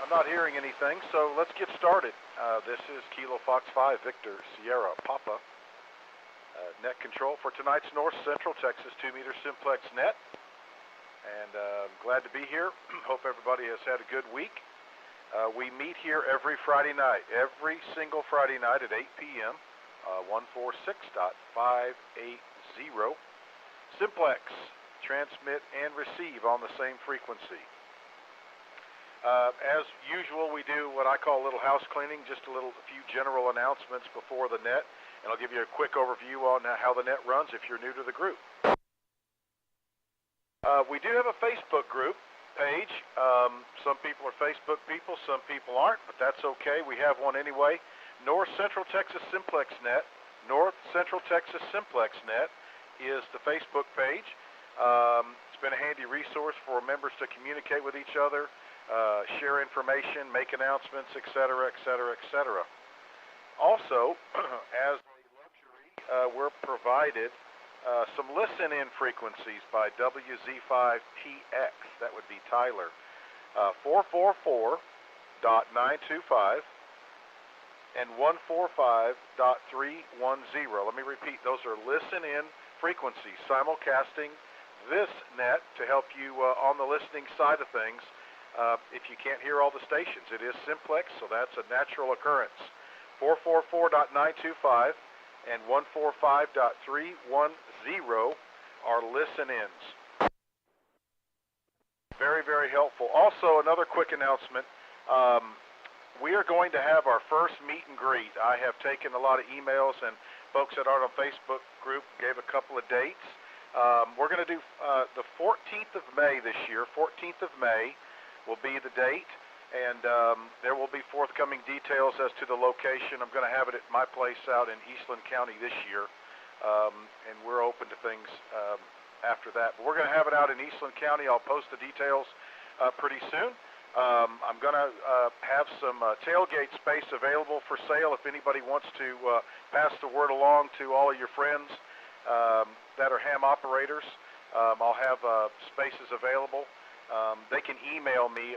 I'm not hearing anything, so let's get started. This is Kilo Fox 5 Victor Sierra Papa net control for tonight's North Central Texas 2-meter Simplex net. And I'm glad to be here. Hope everybody has had a good week. We meet here every Friday night, every single Friday night at 8 p.m. 146.580. Simplex, transmit and receive on the same frequency. As usual, we do what I call a little house cleaning, just a few general announcements before the net, and I'll give you a quick overview on how the net runs if you're new to the group. We do have a Facebook group page. Some people are Facebook people, some people aren't, but that's okay. We have one anyway. North Central Texas Simplex Net. North Central Texas Simplex Net is the Facebook page. It's been a handy resource for members to communicate with each other, share information, make announcements, etc., etc., etc. Also, as a luxury, we're provided some listen-in frequencies by WZ5TX. That would be Tyler. 444.925 and 145.310. Let me repeat, those are listen-in frequencies, simulcasting this net to help you on the listening side of things. If you can't hear all the stations, it is Simplex, so that's a natural occurrence. 444.925 and 145.310 are listen-ins. Very, very helpful. Also, another quick announcement. We are going to have our first meet and greet. I have taken a lot of emails, and folks that aren't on Facebook group gave a couple of dates. We're going to do the 14th of May this year. 14th of May will be the date, and there will be forthcoming details as to the location. I'm going to have it at my place out in Eastland County this year, and we're open to things after that. But we're going to have it out in Eastland County. I'll post the details pretty soon. I'm going to have some tailgate space available for sale if anybody wants to pass the word along to all of your friends that are ham operators. I'll have spaces available. They can email me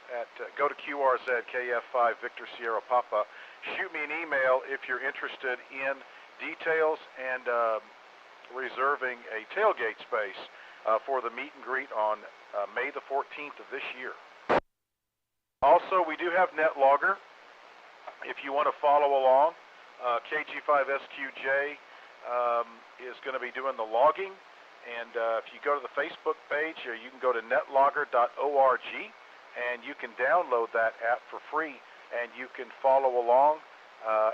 at go to QRZ KF5 Victor Sierra Papa. Shoot me an email if you're interested in details and reserving a tailgate space for the meet and greet on May the 14th of this year. Also, we do have NetLogger. If you want to follow along, KG5SQJ is going to be doing the logging. And if you go to the Facebook page, you can go to netlogger.org, and you can download that app for free, and you can follow along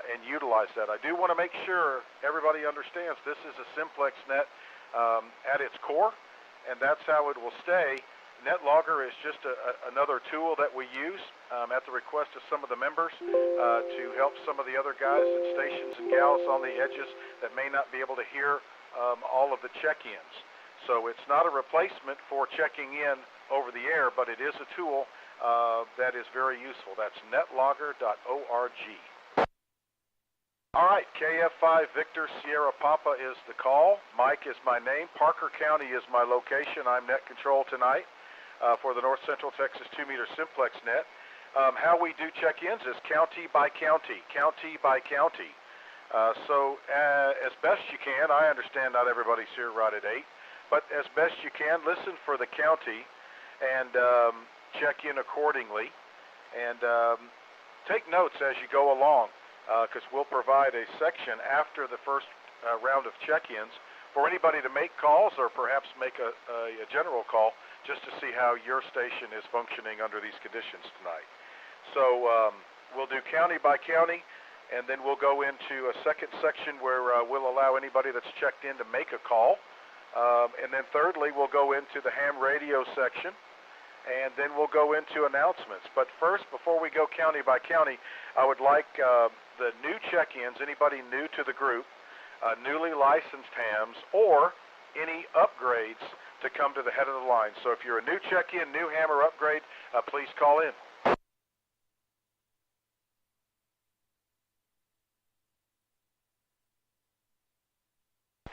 and utilize that. I do want to make sure everybody understands this is a Simplex net at its core, and that's how it will stay. NetLogger is just another tool that we use at the request of some of the members to help some of the other guys and stations and gals on the edges that may not be able to hear all of the check-ins. So it's not a replacement for checking in over the air, but it is a tool that is very useful. That's netlogger.org. All right, KF5 Victor Sierra Papa is the call. Mike is my name. Parker County is my location. I'm net control tonight for the North Central Texas 2-meter Simplex net. How we do check-ins is county by county, county by county. So as best you can, I understand not everybody's here right at 8, but as best you can, listen for the county and check in accordingly. And take notes as you go along, because we'll provide a section after the first round of check-ins for anybody to make calls or perhaps make a general call just to see how your station is functioning under these conditions tonight. So we'll do county by county. And then we'll go into a second section where we'll allow anybody that's checked in to make a call. And then thirdly, we'll go into the ham radio section. And then we'll go into announcements. But first, before we go county by county, I would like the new check-ins, anybody new to the group, newly licensed hams, or any upgrades to come to the head of the line. So if you're a new check-in, new ham or upgrade, please call in.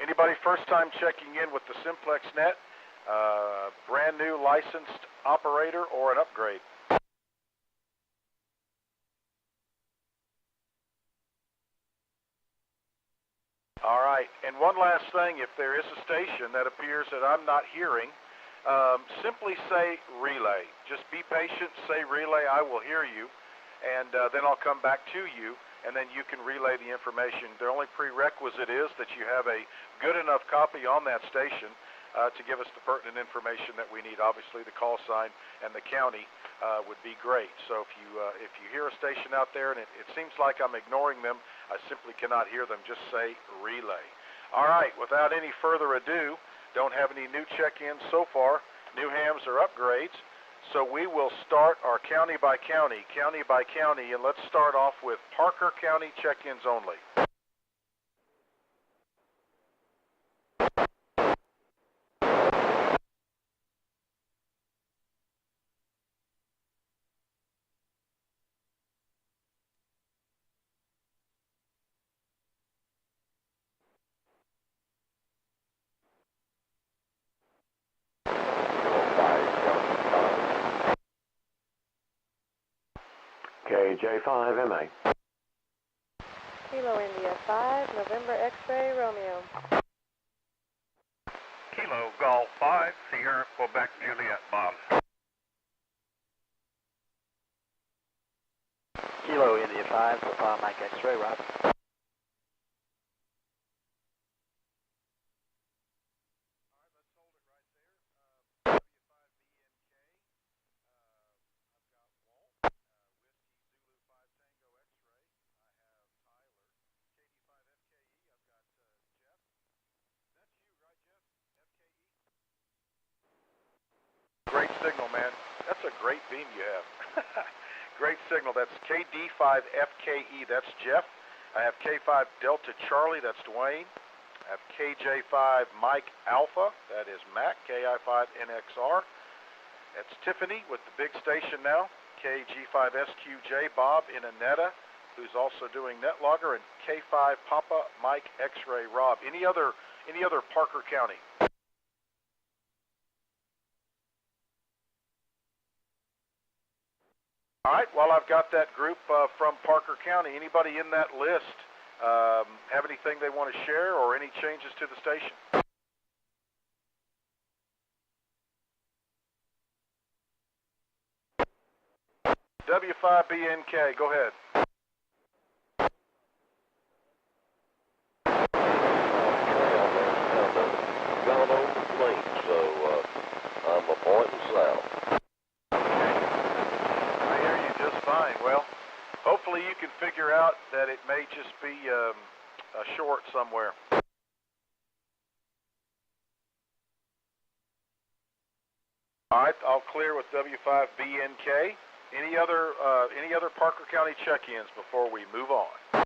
Anybody first time checking in with the Simplex net, brand new licensed operator or an upgrade? right, and one last thing, if there is a station that appears that I'm not hearing, simply say relay. Just be patient, say relay, I will hear you, and then I'll come back to you, and then you can relay the information. The only prerequisite is that you have a good enough copy on that station to give us the pertinent information that we need. Obviously, the call sign and the county would be great. So if you hear a station out there and it seems like I'm ignoring them, I simply cannot hear them, just say relay. All right, without any further ado, don't have any new check-ins so far. New hams or upgrades. So we will start our county by county, and let's start off with Parker County check-ins only. KJ5MA. Kilo India 5, November X-ray Romeo. Kilo Golf 5, Sierra Quebec Juliet Bob. Kilo India 5, Papa Mike X-ray Rob. Great signal, man. That's a great beam you have. Great signal. That's KD5FKE. That's Jeff. I have K5 Delta Charlie. That's Dwayne. I have KJ5 Mike Alpha. That is Mac. KI5NXR. That's Tiffany with the big station now. KG5SQJ Bob in Aneta, who's also doing NetLogger, and K5 Papa Mike X-ray Rob. Any other Parker County? All right, well, I've got that group from Parker County. Anybody in that list have anything they want to share or any changes to the station? W5BNK, go ahead. Gone over fleet, so I'm a pointing south. Fine. Well, hopefully you can figure out that it may just be a short somewhere. All right, I'll clear with W5BNK. Any other Parker County check-ins before we move on?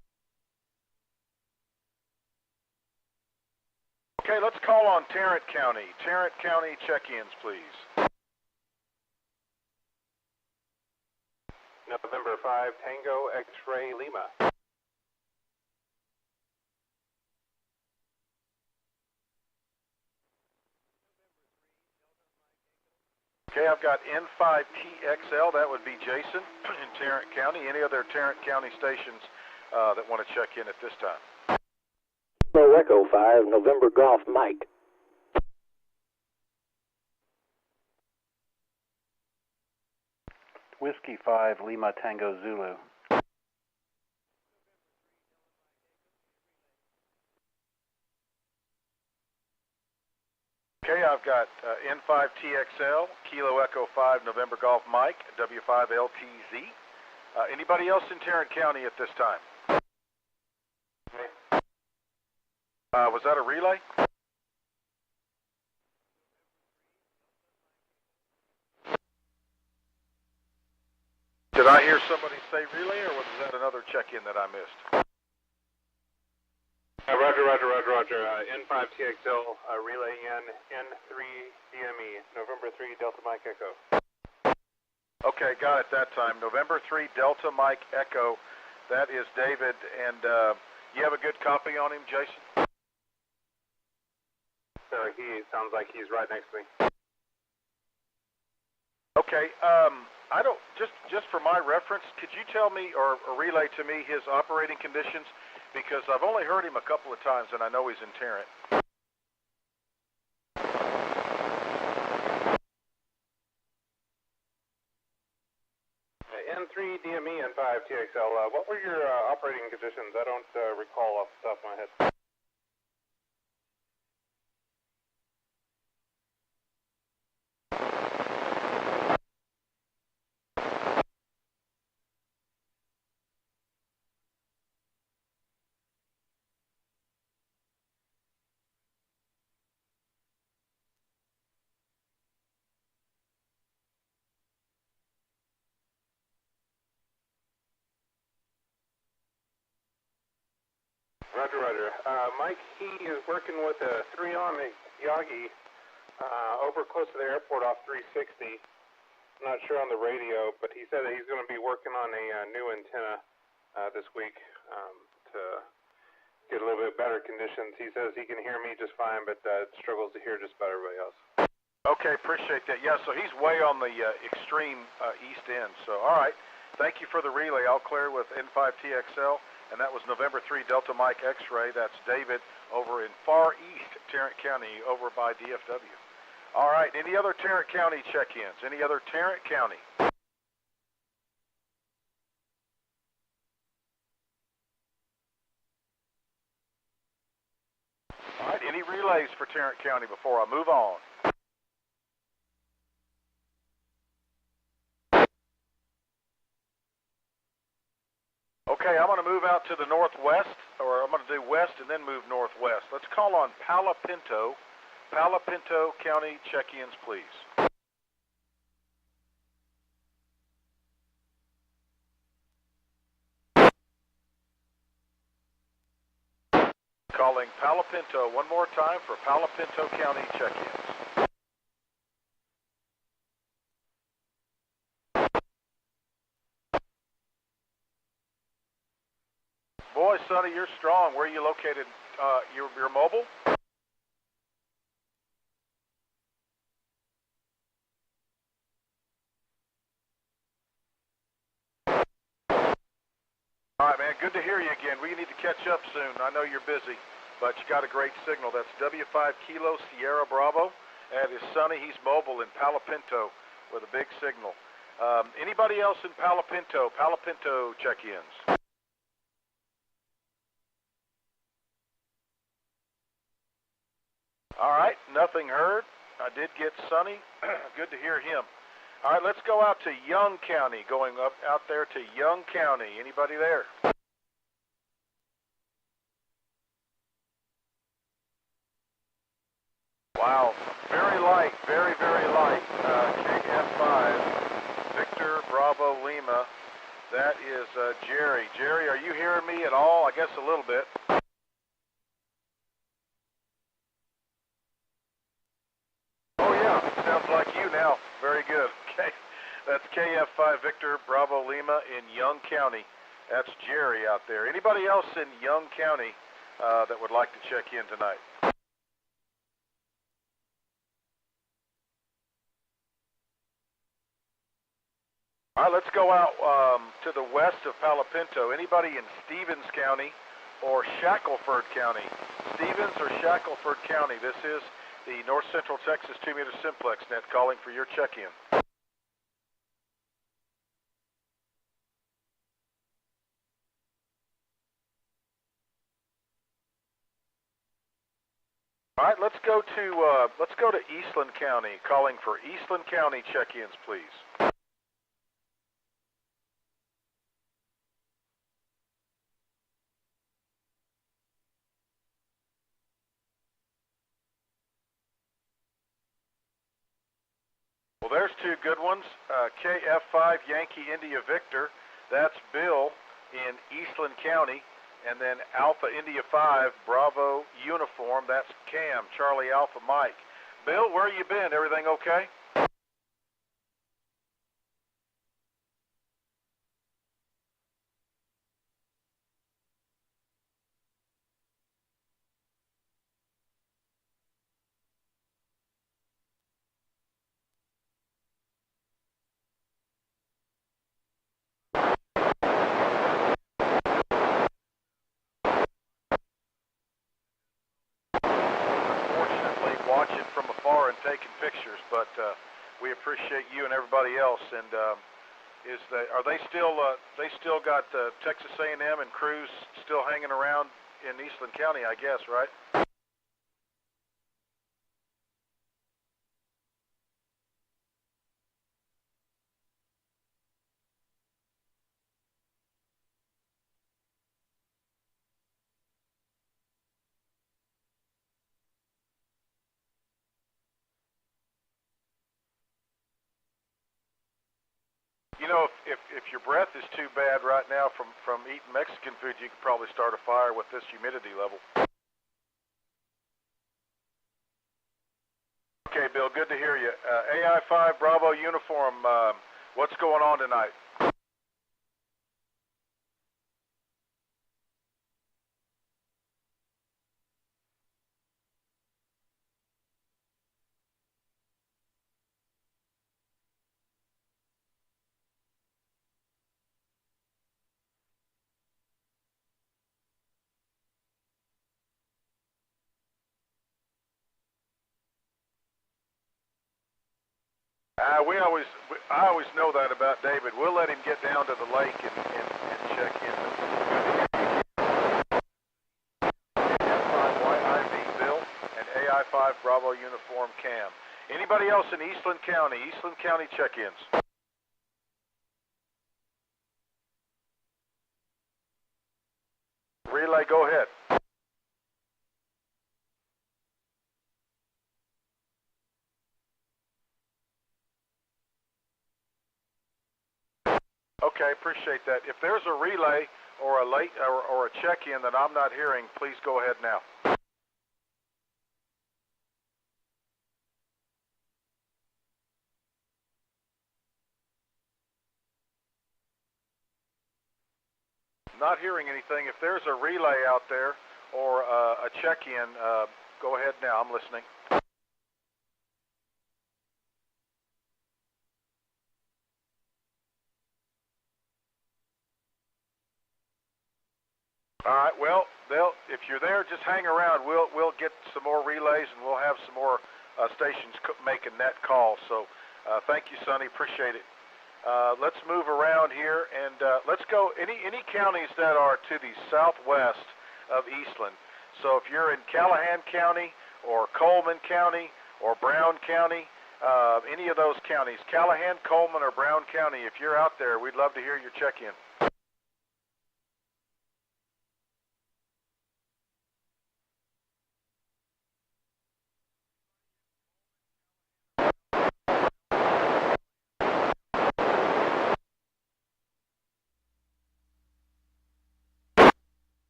Okay, let's call on Tarrant County. Tarrant County check-ins, please. November 5, Tango X-ray Lima. Okay, I've got N5TXL. That would be Jason in Tarrant County. Any other Tarrant County stations that want to check in at this time? Kilo Echo 5, November Golf Mike. Whiskey 5, Lima Tango Zulu. Okay, I've got N5TXL, Kilo Echo 5, November Golf Mike, W5LTZ. Anybody else in Tarrant County at this time? Was that a relay? Did I hear somebody say relay, or was that another check-in that I missed? Roger. N5TXL relaying in N3DME, November 3 Delta Mike Echo. Okay, got it that time. November 3 Delta Mike Echo. That is David, and you have a good copy on him, Jason? So he sounds like he's right next to me. Okay, I don't, just for my reference, could you tell me or relay to me his operating conditions? because I've only heard him a couple of times, and I know he's in Tarrant. N3 DME and 5 TXL, what were your operating conditions? I don't recall off the top of my head. Roger, Roger. Mike, he is working with a 3-on Yagi over close to the airport off 360. I'm not sure on the radio, but he said that he's going to be working on a new antenna this week to get a little bit better conditions. He says he can hear me just fine, but struggles to hear just about everybody else. Okay, appreciate that. Yeah, so he's way on the extreme east end. So, all right. Thank you for the relay. I'll clear with N5TXL. And that was November 3 Delta Mike X-ray. That's David over in far east Tarrant County over by DFW. All right, any other Tarrant County check-ins? Any other Tarrant County? All right, any relays for Tarrant County before I move on? Okay, I'm going to move out to the northwest, or I'm going to do west and then move northwest. Let's call on Palo Pinto County check-ins, please. Calling Palo Pinto one more time for Palo Pinto County check-ins. Boy, Sonny, you're strong. Where are you located? You're mobile? All right, man, good to hear you again. We need to catch up soon. I know you're busy, but you got a great signal. That's W5 Kilo Sierra Bravo. That is Sonny. He's mobile in Palo Pinto with a big signal. Anybody else in Palo Pinto check-ins? All right, nothing heard. I did get Sonny. Good to hear him. All right, let's go out to Young County, going up out there to Young County. Anybody there? Wow, very light, very, very light. KF5, Victor Bravo Lima. That is Jerry. Jerry, are you hearing me at all? I guess a little bit. Oh yeah, sounds like you now. Very good. Okay, that's KF5 Victor Bravo Lima in Young County. That's Jerry out there. Anybody else in Young County that would like to check in tonight? All right, let's go out to the west of Palo Pinto. Anybody in Stevens County or Shackleford County? Stevens or Shackleford County. This is the North Central Texas 2-meter Simplex net calling for your check-in. All right, let's go to Eastland County, calling for Eastland County check-ins, please. Well, there's two good ones. KF5 Yankee India Victor, that's Bill in Eastland County. And then Alpha India 5 Bravo Uniform, that's Cam, Charlie Alpha Mike. Bill, where you been? Everything okay? appreciate you and everybody else. And are they still got Texas A&M and crews still hanging around in Eastland County, I guess, right? You know, if your breath is too bad right now from eating Mexican food, you could probably start a fire with this humidity level. Okay, Bill, good to hear you. AI-5 Bravo Uniform, what's going on tonight? I always know that about David. We'll let him get down to the lake and check in. F5YIV Bill and AI5 Bravo Uniform Cam. Anybody else in Eastland County? Eastland County check-ins. Relay, go ahead. Okay, appreciate that. If there's a relay or a check-in that I'm not hearing, please go ahead now. Not hearing anything. If there's a relay out there or a check-in, go ahead now. I'm listening. All right. Well, if you're there, just hang around. We'll get some more relays and we'll have some more stations making that call. So, thank you, Sonny. Appreciate it. Let's move around here and let's go any counties that are to the southwest of Eastland. So if you're in Callahan County or Coleman County or Brown County, any of those counties, Callahan, Coleman, or Brown County, if you're out there, we'd love to hear your check-in.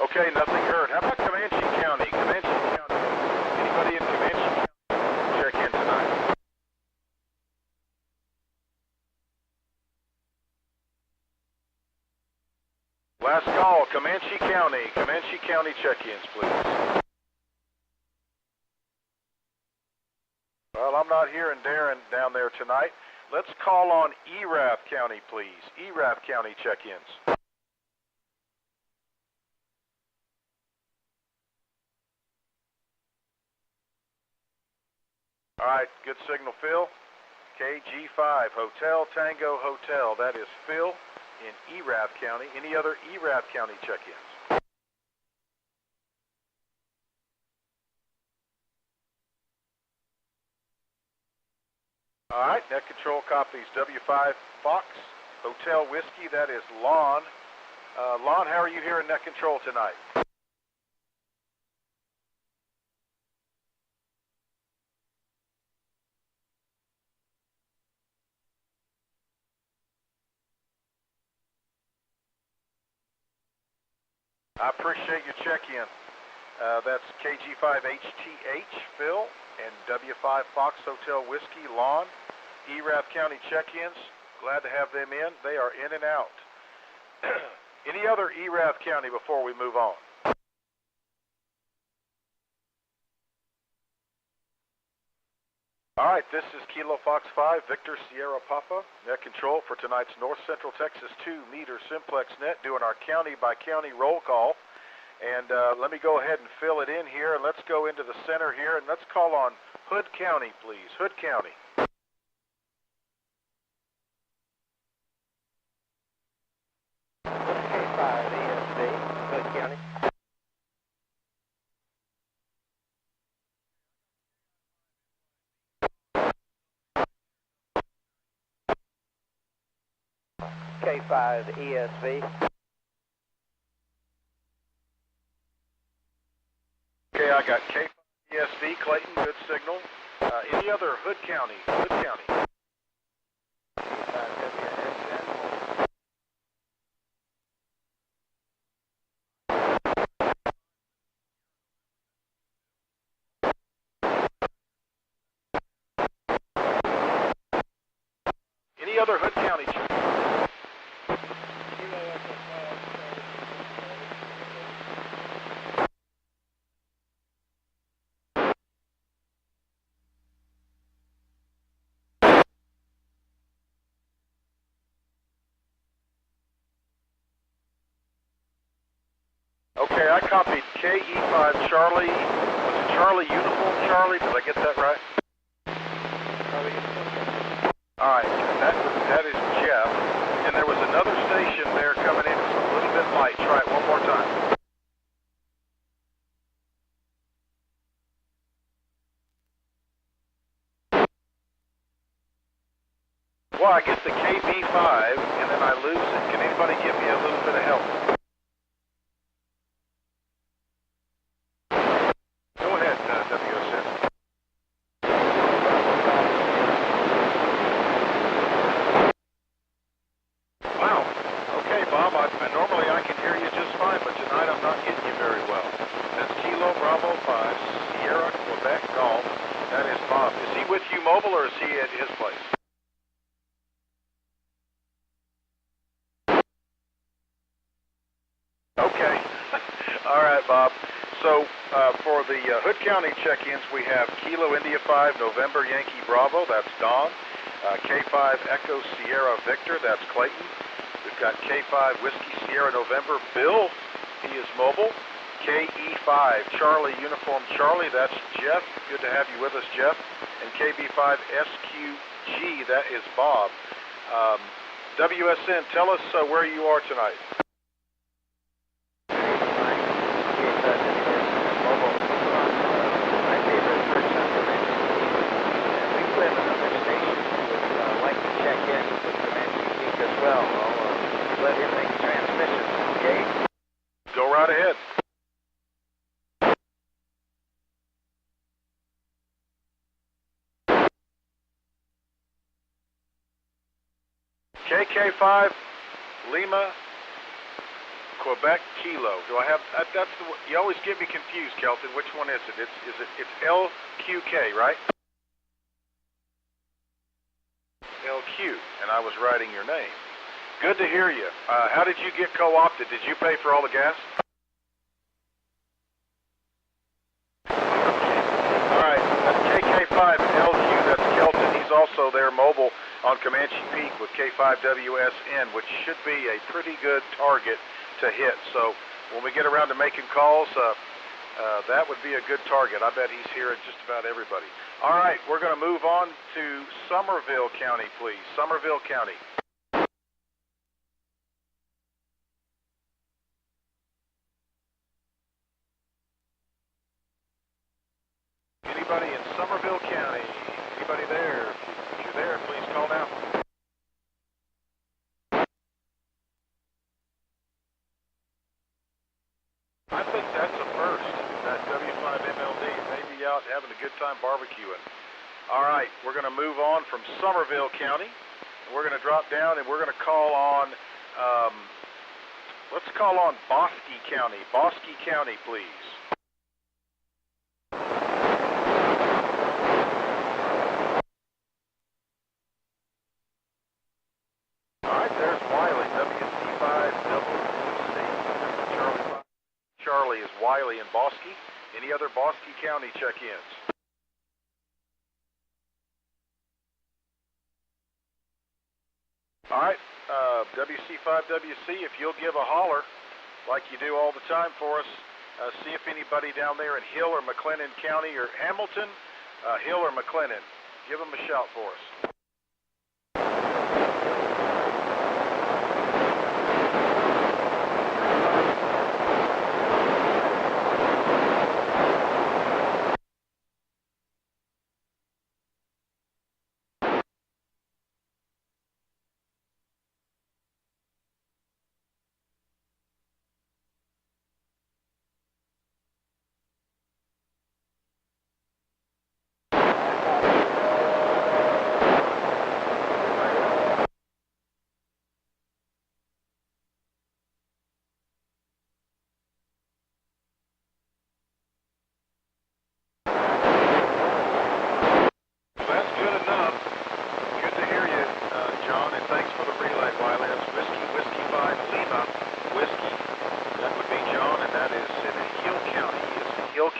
Okay, nothing heard. How about Comanche County? Comanche County. Anybody in Comanche County? Check in tonight. Last call, Comanche County. Comanche County check-ins, please. Well, I'm not hearing Darren down there tonight. Let's call on Erath County, please. Erath County check-ins. All right, good signal, Phil. KG5, Hotel Tango Hotel. That is Phil in Erath County. Any other Erath County check-ins? All right, net control copies. W5 Fox, Hotel Whiskey. That is Lon. Lon, how are you here in net control tonight? I appreciate your check-in. That's KG5HTH, Phil, and W5 Fox Hotel Whiskey, Lon. Erath County check-ins, glad to have them in. They are in and out. Any other Erath County before we move on? All right, this is Kilo Fox 5, Victor Sierra Papa, net control for tonight's North Central Texas 2-meter Simplex net, doing our county-by-county roll call. And let me go ahead and fill it in here, and let's go into the center here, and let's call on Hood County, please. Hood County. K5 ESV, Hood County. K5 ESV. Okay, I got K5 ESV, Clayton, good signal. Any other Hood County? Hood County. Any other Hood County? Okay, I copied KE5 Charlie. Was it Charlie Uniform Charlie? Did I get that right? All right, that is Jeff. And there was another station there coming in. It's a little bit light. Try it one more time. Well, I get the KB5, and then I lose it. Can anybody give me a little bit of help? Go ahead, WSN. Wow. Okay, Bob, normally I can hear you just fine, but tonight I'm not getting you very well. That's Kilo Bravo 5, Sierra, Quebec, Golf. That is Bob. Is he with you mobile, or is he at his place? Okay. All right, Bob. So for the Hood County check-ins, we have Kilo India 5, November Yankee Bravo. That's Don. K5 Echo Sierra Victor. That's Clayton. We've got K5 Whiskey Sierra November. Bill, he is mobile. KE5 Charlie Uniform Charlie. That's Jeff. Good to have you with us, Jeff. And KB5 SQG. That is Bob. WSN, tell us where you are tonight. Let him make transmission, okay? Go right ahead. KK5 Lima Quebec Kilo. Do I have that's the you always get me confused, Kelton. Which one is it? It's LQK, right? LQ, and I was writing your name. Good to hear you. How did you get co-opted? Did you pay for all the gas? All right, that's KK5 LQ. That's Kelton. He's also there mobile on Comanche Peak with K5WSN, which should be a pretty good target to hit. So when we get around to making calls, that would be a good target. I bet he's hearing just about everybody. All right, we're going to move on to Somerville County, please. Somerville County. Anybody in Somerville County? Anybody there? If you're there, please call now. I think that's a first. That W5MLD may be out having a good time barbecuing. All right, we're going to move on from Somerville County. And we're going to drop down and we're going to call on, let's call on Bosque County. Bosque County, please. All right, there's Wiley, WC5 Charlie is Wiley and Bosque. Any other Bosque County check-ins? All right, WC5WC, if you'll give a holler like you do all the time for us, see if anybody down there in Hill or McLennan County or Hamilton, Hill or McLennan. Give them a shout for us.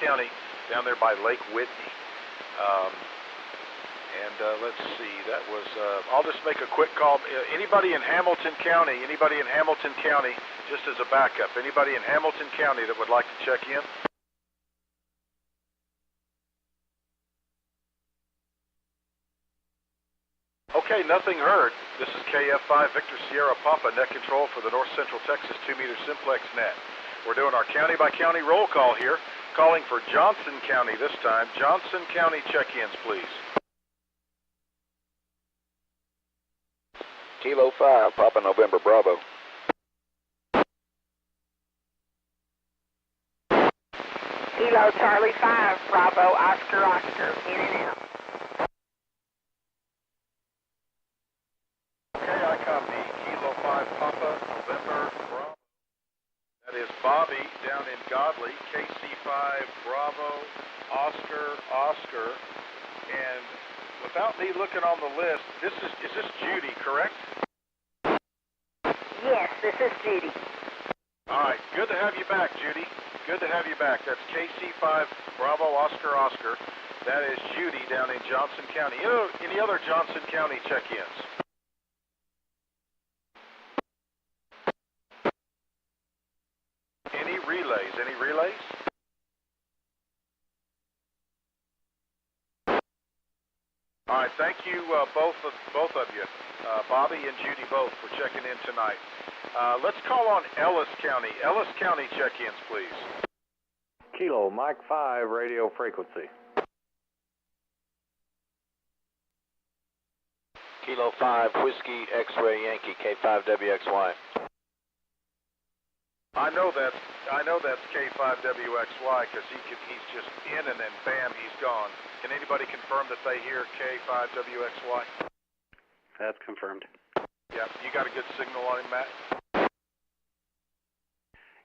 County down there by Lake Whitney. Let's see, that was, I'll just make a quick call. Anybody in Hamilton County, just as a backup, anybody in Hamilton County that would like to check in? Okay, nothing heard. This is KF5 Victor Sierra Papa, net control for the North Central Texas 2-meter Simplex net. We're doing our county-by-county roll call here, calling for Johnson County this time. Johnson County check-ins, please. Kilo 5, Papa November Bravo. Kilo Charlie 5, Bravo Oscar Oscar, in and out. Okay, I copy. Kilo 5, Papa November Bravo. That is Bobby down in Godley, KC5 Bravo Oscar Oscar. And without me looking on the list, is this Judy, correct? Yes, this is Judy. All right, good to have you back, Judy. Good to have you back. That's KC5 Bravo Oscar Oscar. That is Judy down in Johnson County. Any other Johnson County check-ins? Any relays? Any relays? All right, thank you both of you, Bobby and Judy both, for checking in tonight. Let's call on Ellis County. Ellis County check-ins, please. Kilo Mike 5 radio frequency. Kilo 5 Whiskey X-Ray Yankee K5WXY. I know that's K5WXY because he's just in and then bam, he's gone. Can anybody confirm that they hear K5WXY? That's confirmed. Yeah, you got a good signal on him, Matt?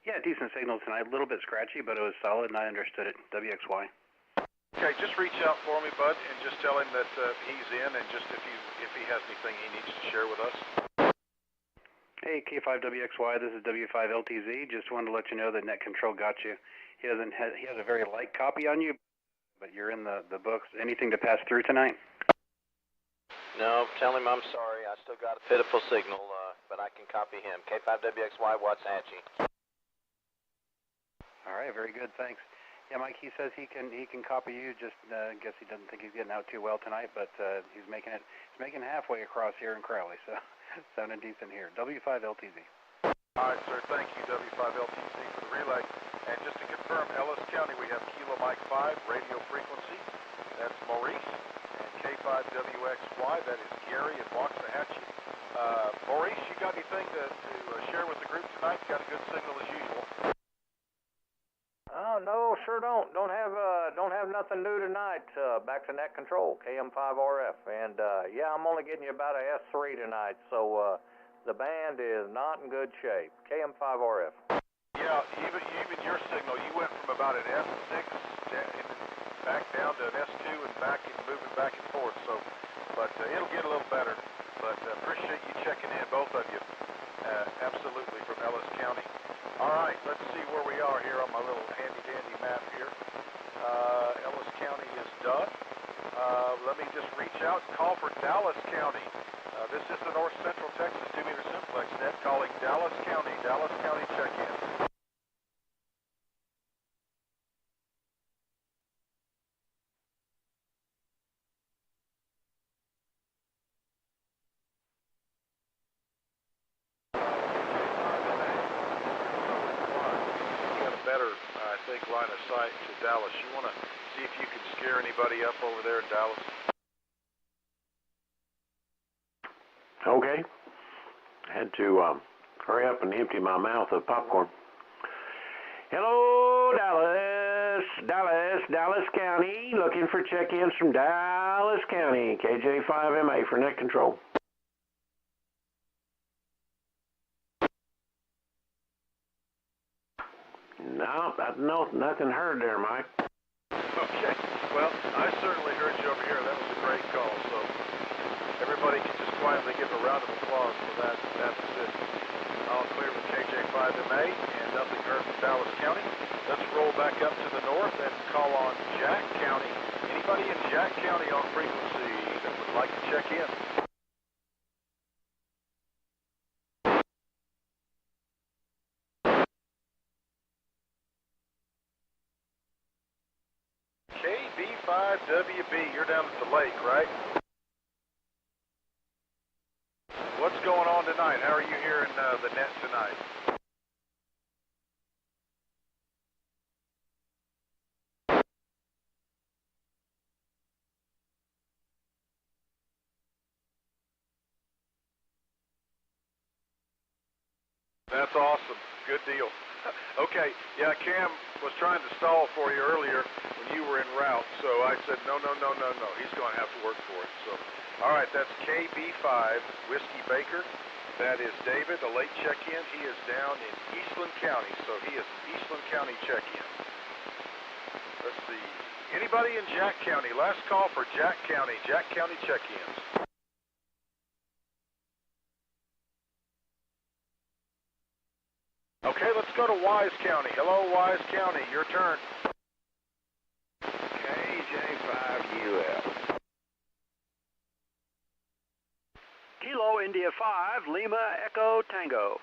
Yeah, decent signal tonight. A little bit scratchy, but it was solid and I understood it. WXY. Okay, just reach out for me, bud, and just tell him that he's in, and just if he has anything he needs to share with us. Hey, K5WXY, this is W5LTZ. Just wanted to let you know that Net Control got you. He has a very light copy on you, but you're in the books. Anything to pass through tonight? No, tell him I'm sorry. I still got a pitiful signal, but I can copy him. K5WXY, Waxahachie. All right, very good, thanks. Yeah, Mike, he says he can copy you. Just guess he doesn't think he's getting out too well tonight, but he's making halfway across here in Crowley, so sounding decent here. W5LTZ. All right, sir. Thank you, W5LTZ, for the relay. And just to confirm, Ellis County, we have Kilo Mike 5 radio frequency. That's Maurice. And K5WXY, that is Gary and Waxahachie. Maurice, you got anything to share with the group tonight? Got a good signal as usual. Oh no, sure don't. Don't have nothing new tonight. Back to Net Control, KM5RF, and yeah, I'm only getting you about a S3 tonight, so the band is not in good shape. KM5RF. Yeah, even your signal, you went from about an S6 back down to an S2 and back and moving back and forth. So, but it'll get a little better. But appreciate you checking in, both of you. Absolutely, from Ellis County. All right, let's see where we are here on my little handy-dandy map here. Ellis County is done. Let me just reach out and call for Dallas County. This is the North Central Texas 2-meter Simplex net calling Dallas County. Dallas County check-in. link line of sight to Dallas. You want to see if you can scare anybody up over there in Dallas? Okay. Had to hurry up and empty my mouth of popcorn. Hello, Dallas County. Looking for check-ins from Dallas County. KJ5MA for net control. No, nothing heard there, Mike. Okay. Well, I certainly heard you over here. That was a great call. So everybody can just quietly give a round of applause for that. That's it. All clear with KJ5MA and nothing heard from Dallas County. Let's roll back up to the north and call on Jack County. Anybody in Jack County on frequency that would like to check in? KB5WB, you're down at the lake, right? What's going on tonight? How are you hearing the net tonight? That's awesome. Good deal. Okay, yeah, Cam was trying to stall for you earlier when you were en route, so I said, no, he's going to have to work for it. So, all right, that's KB5 Whiskey Baker. That is David, a late check-in. He is down in Eastland County, so he is an Eastland County check-in. Let's see. Anybody in Jack County? Last call for Jack County check-ins. Okay, let's go to Wise County. Hello, Wise County. Your turn. KJ5UF. Kilo India 5, Lima Echo Tango.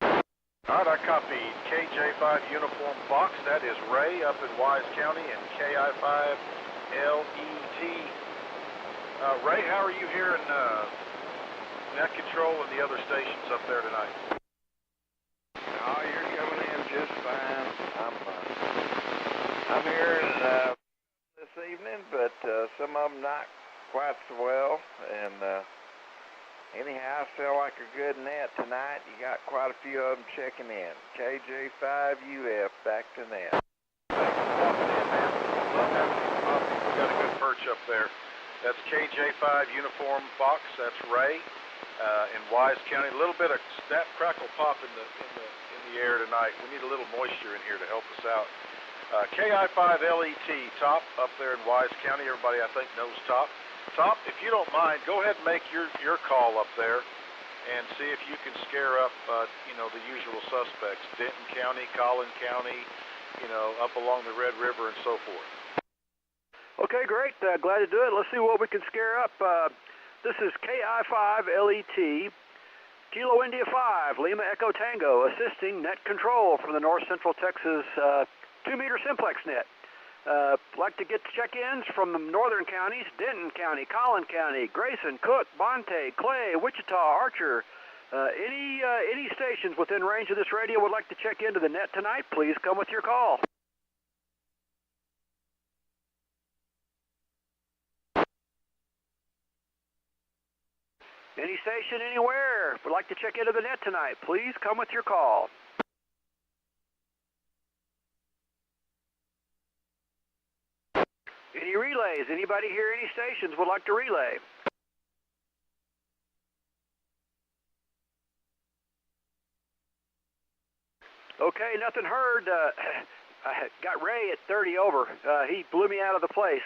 All right, I copied KJ5 Uniform Fox. That is Ray up in Wise County and KI5 LET. Ray, how are you hearing net control and the other stations up there tonight? Oh, you're coming in just fine. I'm hearing this evening, but some of them not quite so well. And anyhow, I feel like a good net tonight. You got quite a few of them checking in. KJ5UF back to net. Thanks for walking in, man. Love having you. We got a good perch up there. That's KJ5 Uniform Fox. That's Ray. In Wise County, a little bit of snap, crackle, pop in the air tonight. We need a little moisture in here to help us out. KI5 LET, Top, up there in Wise County. Everybody, I think, knows Top. Top, if you don't mind, go ahead and make your call up there and see if you can scare up, the usual suspects. Denton County, Collin County, up along the Red River and so forth. Okay, great. Glad to do it. Let's see what we can scare up. This is KI5 LET, Kilo India 5, Lima Echo Tango, assisting net control from the North Central Texas 2-meter Simplex net. Like to get check-ins from the northern counties, Denton County, Collin County, Grayson, Cook, Bonte, Clay, Wichita, Archer. Any stations within range of this radio would like to check into the net tonight, please come with your call. Any station anywhere would like to check into the net tonight, please come with your call. Any relays? Anybody here, any stations would like to relay? Okay, nothing heard. I got Ray at 30 over. He blew me out of the place.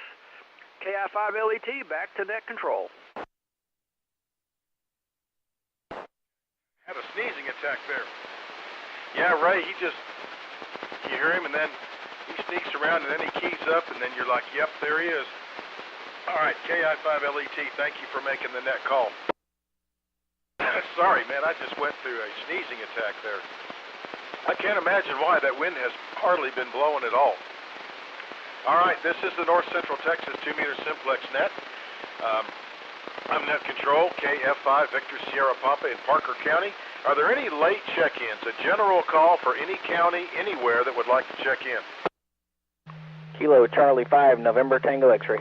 KI5 LET, back to net control. Had a sneezing attack there. Yeah, Ray, you hear him, and then he sneaks around, and then he keys up, and then you're like, yep, there he is. All right, KI5 LET, thank you for making the net call. Sorry, man, I just went through a sneezing attack there. I can't imagine why. That wind has hardly been blowing at all. All right, this is the North Central Texas 2-meter Simplex net. I'm net control, KF5 Victor Sierra Papa in Parker County. Are there any late check-ins? A general call for any county, anywhere that would like to check in. Kilo Charlie 5, November Tango X-ray.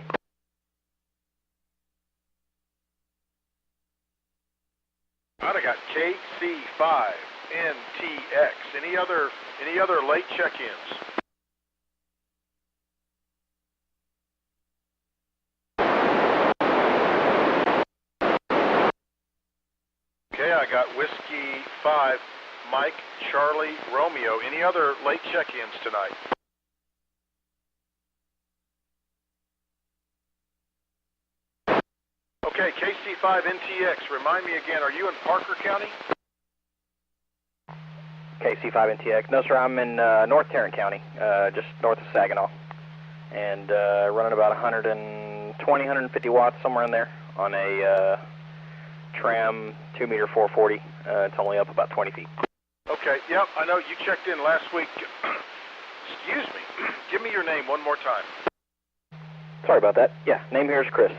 All right, I got KC5 NTX. Any other late check-ins? Okay, I got Whiskey 5, Mike, Charlie, Romeo. Any other late check-ins tonight? Okay, KC5 NTX, remind me again, are you in Parker County? KC5 NTX. No, sir, I'm in North Tarrant County, just north of Saginaw. And running about 120, 150 watts, somewhere in there, on a tram 2-meter 440. It's only up about 20 feet. Okay, yep, I know you checked in last week. Excuse me. Give me your name one more time. Sorry about that. Yeah, name here is Chris.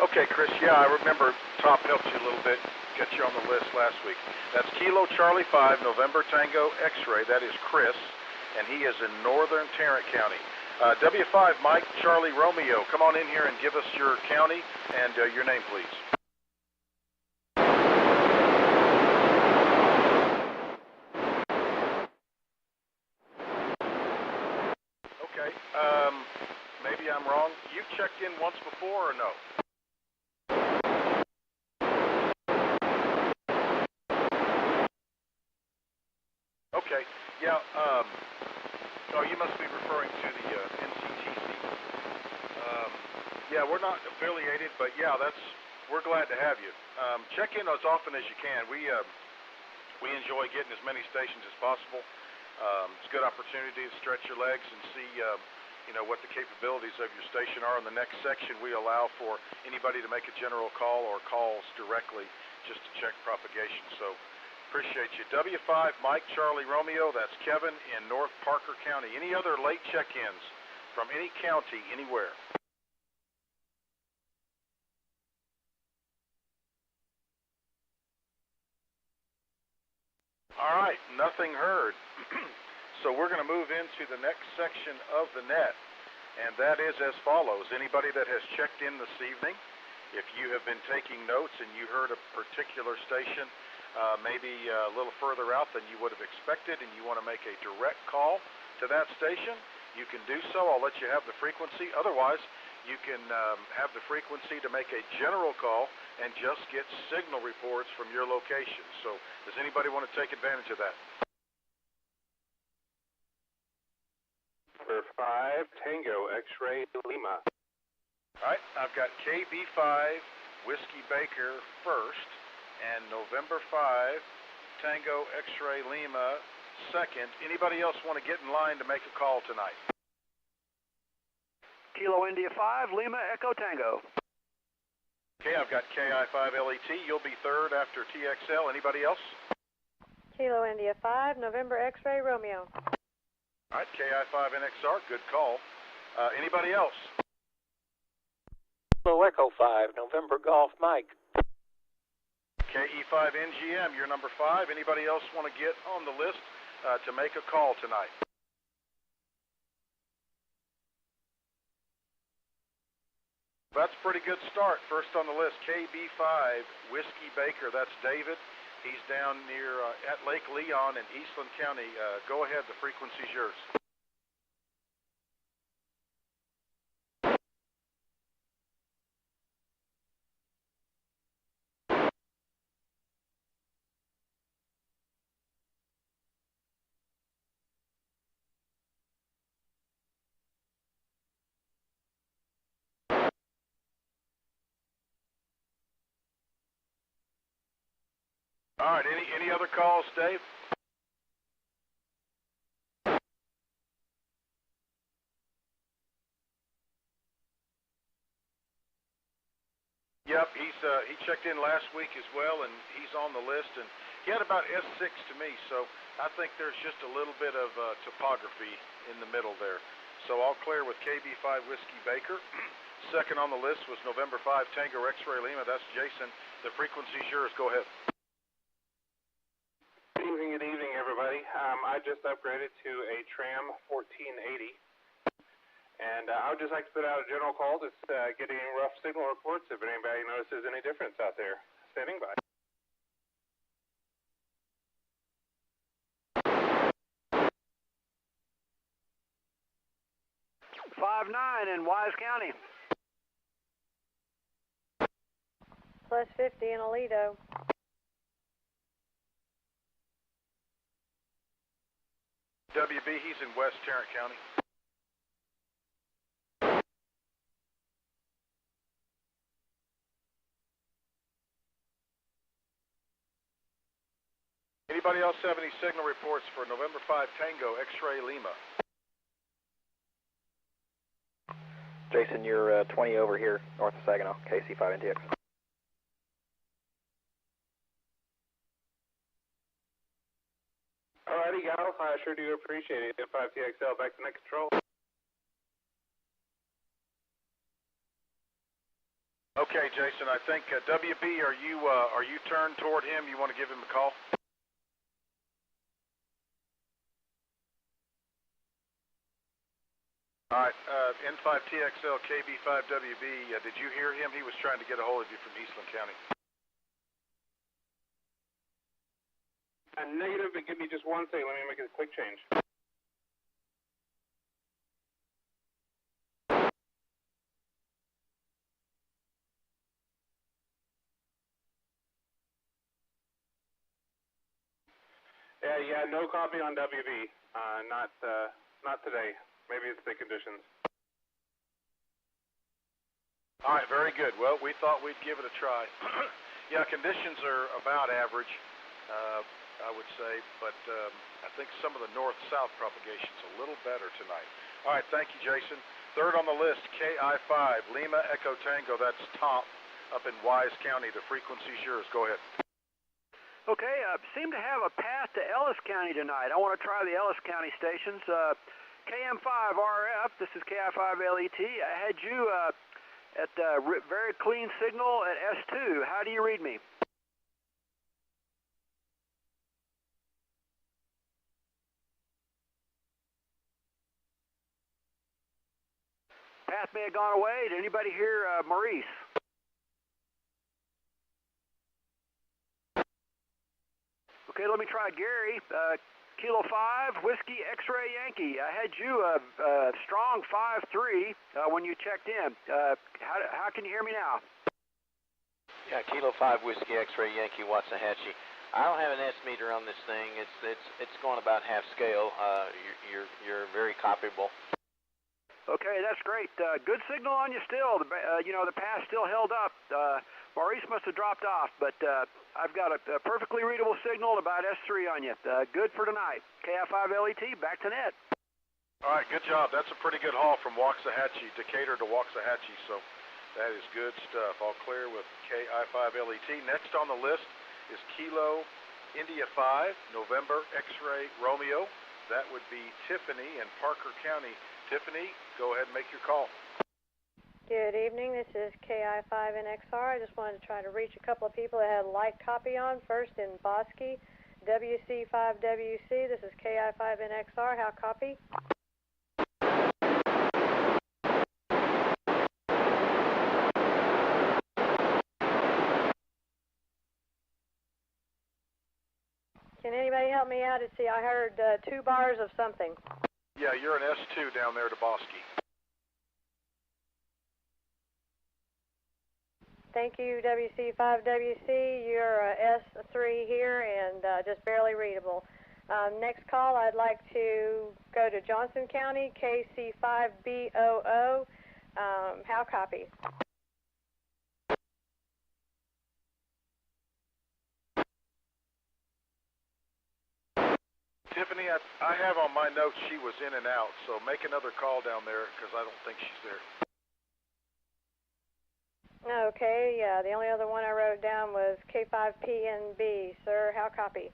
Okay, Chris, yeah, I remember Top helped you a little bit, get you on the list last week. That's Kilo Charlie 5, November Tango X-ray. That is Chris, and he is in northern Tarrant County. W5 Mike Charlie Romeo, come on in here and give us your county and your name, please. Okay, maybe I'm wrong. You checked in once before or no? Okay, yeah, oh, you must be referring to the NCTC. Yeah, we're not affiliated, but yeah, we're glad to have you. Check in as often as you can. We enjoy getting as many stations as possible. It's a good opportunity to stretch your legs and see, what the capabilities of your station are. In the next section, we allow for anybody to make a general call or calls directly just to check propagation. So, appreciate you. W5 Mike Charlie Romeo, that's Kevin in North Parker County. Any other late check-ins from any county, anywhere? All right, nothing heard. So we're going to move into the next section of the net, and that is as follows. Anybody that has checked in this evening, if you have been taking notes and you heard a particular station maybe a little further out than you would have expected, and you want to make a direct call to that station, you can do so. I'll let you have the frequency. Otherwise, you can have the frequency to make a general call and just get signal reports from your location. So does anybody want to take advantage of that? Number 5, Tango X-ray Lima. All right, I've got KB5 Whiskey Baker first, and November 5 Tango X-ray Lima second. Anybody else want to get in line to make a call tonight? Kilo India 5, Lima Echo Tango. Okay, I've got KI5LET. You'll be third after TXL. Anybody else? Kilo India 5, November X-ray Romeo. All right, KI5NXR, good call. Anybody else? Kilo Echo 5, November Golf Mike. KE5NGM, you're number 5. Anybody else want to get on the list to make a call tonight? That's a pretty good start. First on the list, KB5 Whiskey Baker. That's David. He's down near at Lake Leon in Eastland County. Go ahead, the frequency's yours. All right, any other calls, Dave? Yep, he checked in last week as well, and he's on the list, and he had about S6 to me, so I think there's just a little bit of topography in the middle there. So I'll clear with KB5 Whiskey Baker. Second on the list was November 5 Tango X-ray Lima. That's Jason. The frequency's yours. Go ahead. I just upgraded to a Tram 1480. And I would just like to put out a general call, just getting rough signal reports if anybody notices any difference out there. Standing by. +9 in Wise County. +50 in Aledo. WB, he's in West Tarrant County. Anybody else have any signal reports for November 5 Tango X-Ray Lima? Jason, you're 20 over here, north of Saginaw, KC5NTX. Alrighty, Gal, I sure do appreciate it. 5TXL, back to net control. Okay, Jason, I think WB, are you turned toward him? You want to give him a call? All right, N5TXL KB5WB, did you hear him? He was trying to get a hold of you from Eastland County. Negative, but give me just one second. Let me make a quick change. Yeah, no copy on WB. Not today. Maybe it's the conditions. All right, very good. Well, we thought we'd give it a try. Yeah, conditions are about average, I would say, but I think some of the north-south propagation's a little better tonight. All right, thank you, Jason. Third on the list, KI5, Lima Echo Tango. That's top up in Wise County. The frequency's yours. Go ahead. Okay, seem to have a path to Ellis County tonight. I want to try the Ellis County stations. KM5RF, this is KI5LET. I had you at very clean signal at S2. How do you read me? Path may have gone away. Did anybody hear Maurice? Okay, let me try Gary. Kilo 5, Whiskey X-Ray Yankee. I had you strong 5-3 when you checked in. How can you hear me now? Yeah, Kilo 5, Whiskey X-Ray Yankee, Waxahachie. I don't have an S meter on this thing. It's going about half scale. You're very copyable. Okay, that's great. Good signal on you still. The path still held up. Maurice must have dropped off, but I've got a perfectly readable signal at about S3 on you. Good for tonight. KI5LET, back to net. All right, good job. That's a pretty good haul from Waxahachie, Decatur to Waxahachie, so that is good stuff. All clear with KI5LET. Next on the list is Kilo India 5, November X-Ray Romeo. That would be Tiffany in Parker County. Tiffany, go ahead and make your call. Good evening. This is KI5NXR. I just wanted to try to reach a couple of people that had a light copy on. First in Bosque, WC5WC. This is KI5NXR. How copy? Can anybody help me out? See, I heard 2 bars of something. Yeah, you're an S2 down there to Bosque. Thank you, WC5WC. You're S3 here and just barely readable. Next call, I'd like to go to Johnson County, KC5BOO. How copy? Tiffany, I have on my notes she was in and out, so make another call down there because I don't think she's there. Okay, yeah, the only other one I wrote down was K5PNB. Sir, how copy?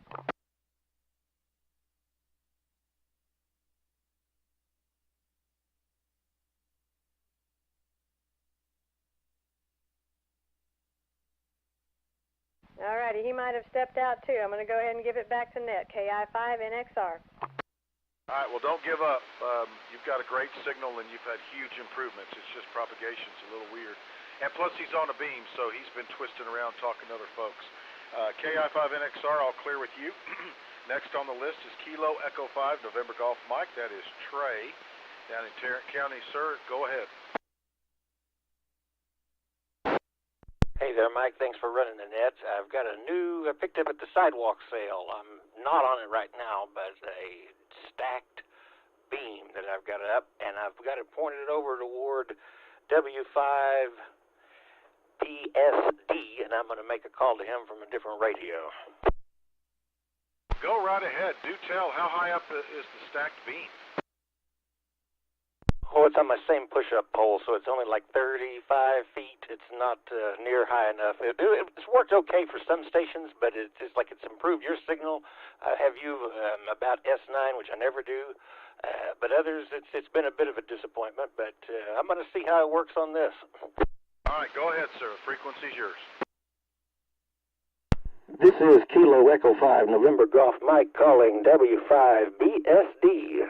All righty, he might have stepped out too. I'm going to go ahead and give it back to Net, KI5NXR. All right, well, don't give up. You've got a great signal, and you've had huge improvements. It's just propagation's a little weird. And plus, he's on a beam, so he's been twisting around talking to other folks. KI5NXR, I'll clear with you. Next on the list is Kilo Echo 5, November Golf Mike. That is Trey down in Tarrant County. Sir, go ahead. Hey there, Mike. Thanks for running the nets. I've got a new, I picked up at the sidewalk sale. I'm not on it right now, but a stacked beam that I've got up, and I've got it pointed over toward W5BSD, and I'm going to make a call to him from a different radio. Go right ahead. Do tell, how high up is the stacked beam? Oh, it's on my same push-up pole, so it's only like 35 feet. It's not near high enough. It's worked okay for some stations, but it's just like it's improved your signal. I have you about S9, which I never do, but others, it's been a bit of a disappointment, but I'm going to see how it works on this. All right, go ahead, sir. The frequency's yours. This is Kilo Echo 5, November Golf Mike calling W5BSD.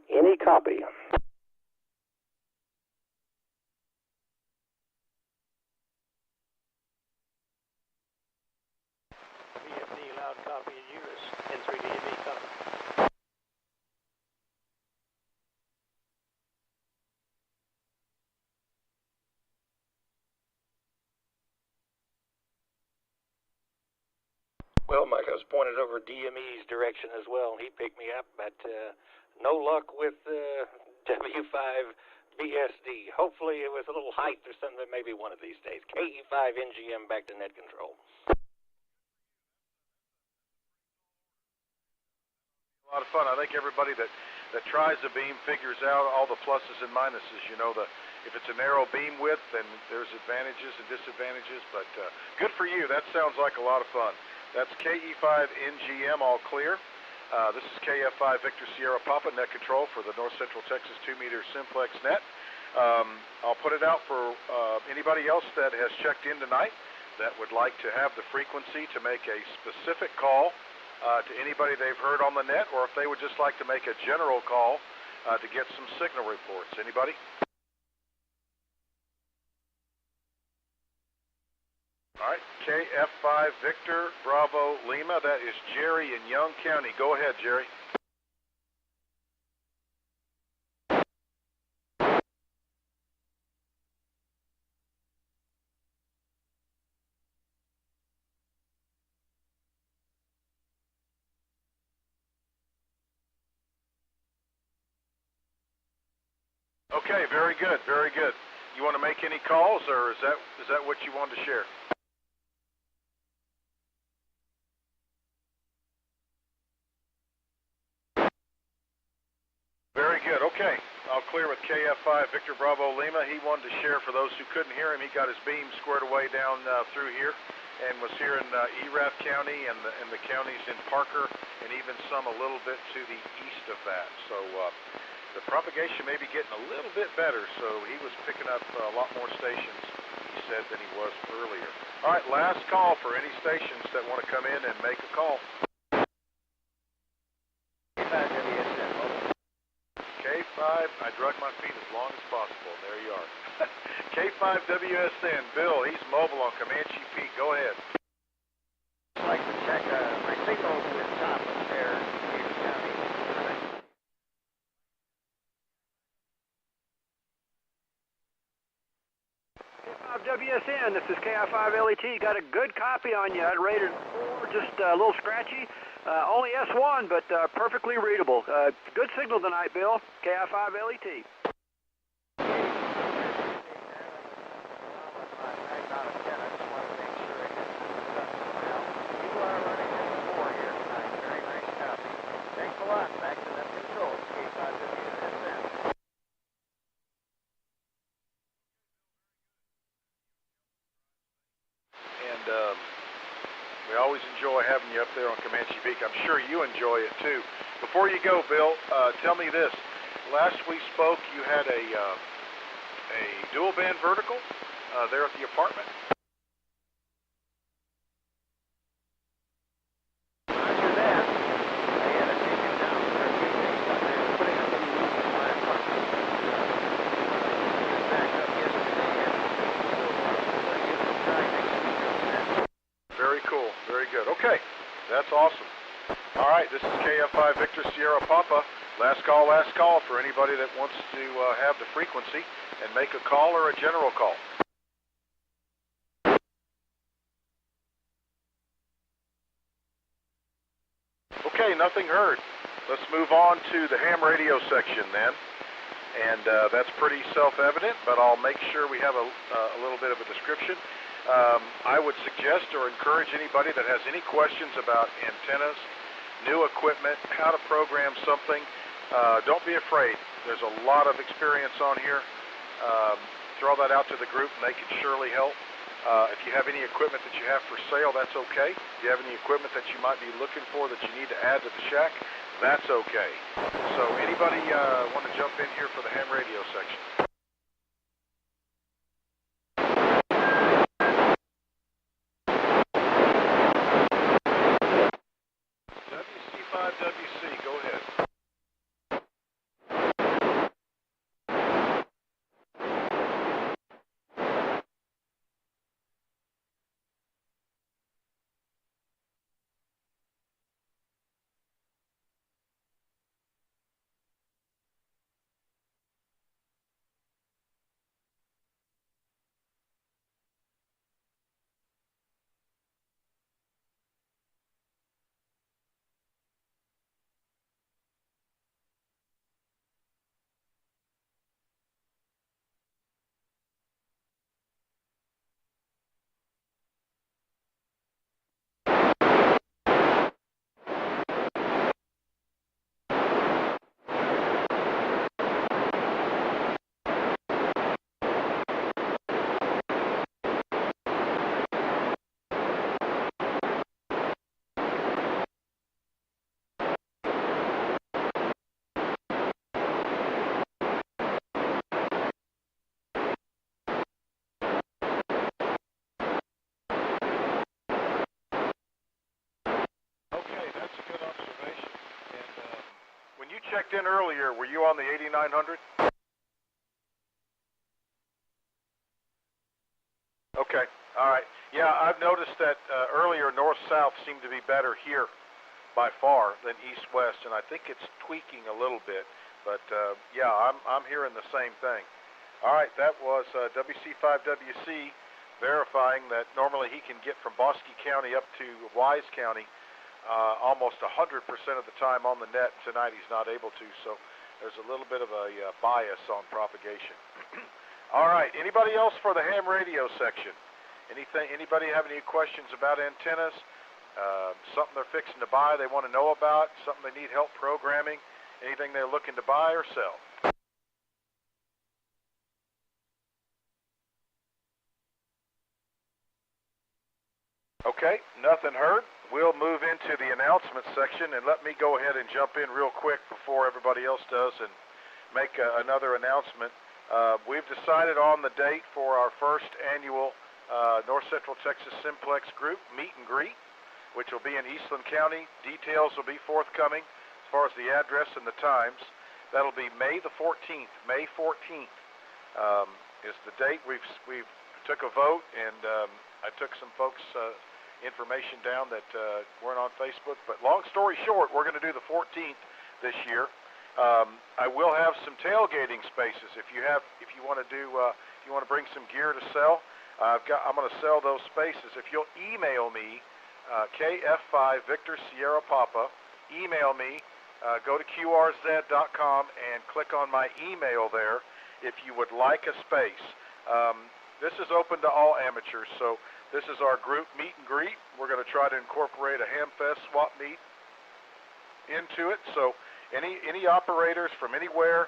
Any copy? Copy in US, N3DME copy. Well, Mike, I was pointed over DME's direction as well, and he picked me up, but no luck with W5BSD. Hopefully it was a little height or something, maybe one of these days. KE5NGM back to net control. A lot of fun. I think everybody that tries the beam figures out all the pluses and minuses. You know, if it's a narrow beam width, then there's advantages and disadvantages, but good for you. That sounds like a lot of fun. That's KE5NGM, all clear. This is KF5 Victor Sierra Papa, net control for the North Central Texas 2-meter Simplex net. I'll put it out for anybody else that has checked in tonight that would like to have the frequency to make a specific call to anybody they've heard on the net, or if they would just like to make a general call to get some signal reports. Anybody? All right, KF5 Victor Bravo Lima. That is Jerry in Young County. Go ahead, Jerry. Okay, very good, very good. You want to make any calls, or is that what you wanted to share? Very good. Okay, I'll clear with KF5 Victor Bravo Lima. He wanted to share, for those who couldn't hear him, he got his beam squared away down through here, and was here in Erath County and the counties in Parker, and even some a little bit to the east of that. So the propagation may be getting a little bit better, so he was picking up a lot more stations, he said, than he was earlier. All right, last call for any stations that want to come in and make a call. K5, I drug my feet as long as possible. There you are. K5WSN, Bill, he's mobile on Comanche Peak. Go ahead. I'd like to check my signals with Thomas there in Yaesu County. WSN, this is KI5LET. Got a good copy on you. I rated 4, just a little scratchy. Only S1, but perfectly readable. Good signal tonight, Bill. KI5LET. Thanks a lot. Back to net control. K5WSN. And we always enjoy having you up there on Comanche Peak. I'm sure you enjoy it too. Before you go, Bill, tell me this. Last we spoke, you had a dual band vertical there at the apartment. This is KF5 Victor Sierra Papa. Last call for anybody that wants to have the frequency and make a call or a general call. Okay, nothing heard. Let's move on to the ham radio section then. And that's pretty self-evident, but I'll make sure we have a little bit of a description. I would suggest or encourage anybody that has any questions about antennas, new equipment, how to program something, don't be afraid. There's a lot of experience on here. Throw that out to the group and they can surely help. If you have any equipment that you have for sale, that's okay. If you have any equipment that you might be looking for that you need to add to the shack, that's okay. So anybody want to jump in here for the ham radio section? WC5WC, go ahead. Checked in earlier, were you on the 8900? Okay, all right. Yeah, I've noticed that earlier north-south seemed to be better here by far than east-west, and I think it's tweaking a little bit. But yeah, I'm hearing the same thing. All right, that was WC5WC verifying that normally he can get from Bosque County up to Wise County almost 100% of the time on the net. Tonight he's not able to, so there's a little bit of a bias on propagation. All right, anybody else for the ham radio section? Anybody have any questions about antennas? Something they're fixing to buy they want to know about? Something they need help programming? Anything they're looking to buy or sell? Okay, nothing heard. We'll move into the announcement section, and let me go ahead and jump in real quick before everybody else does and make another announcement. We've decided on the date for our first annual North Central Texas Simplex group meet and greet, which will be in Eastland County. Details will be forthcoming as far as the address and the times. That'll be May the 14th. May 14th is the date. We've took a vote, and I took some folks' information down that weren't on Facebook. But long story short, we're going to do the 14th this year. I will have some tailgating spaces if you want to bring some gear to sell. I'm going to sell those spaces. If you'll email me, KF5 Victor Sierra Papa, email me. Go to qrz.com and click on my email there if you would like a space. This is open to all amateurs, so this is our group meet and greet. We're going to try to incorporate a Hamfest swap meet into it. So any operators from anywhere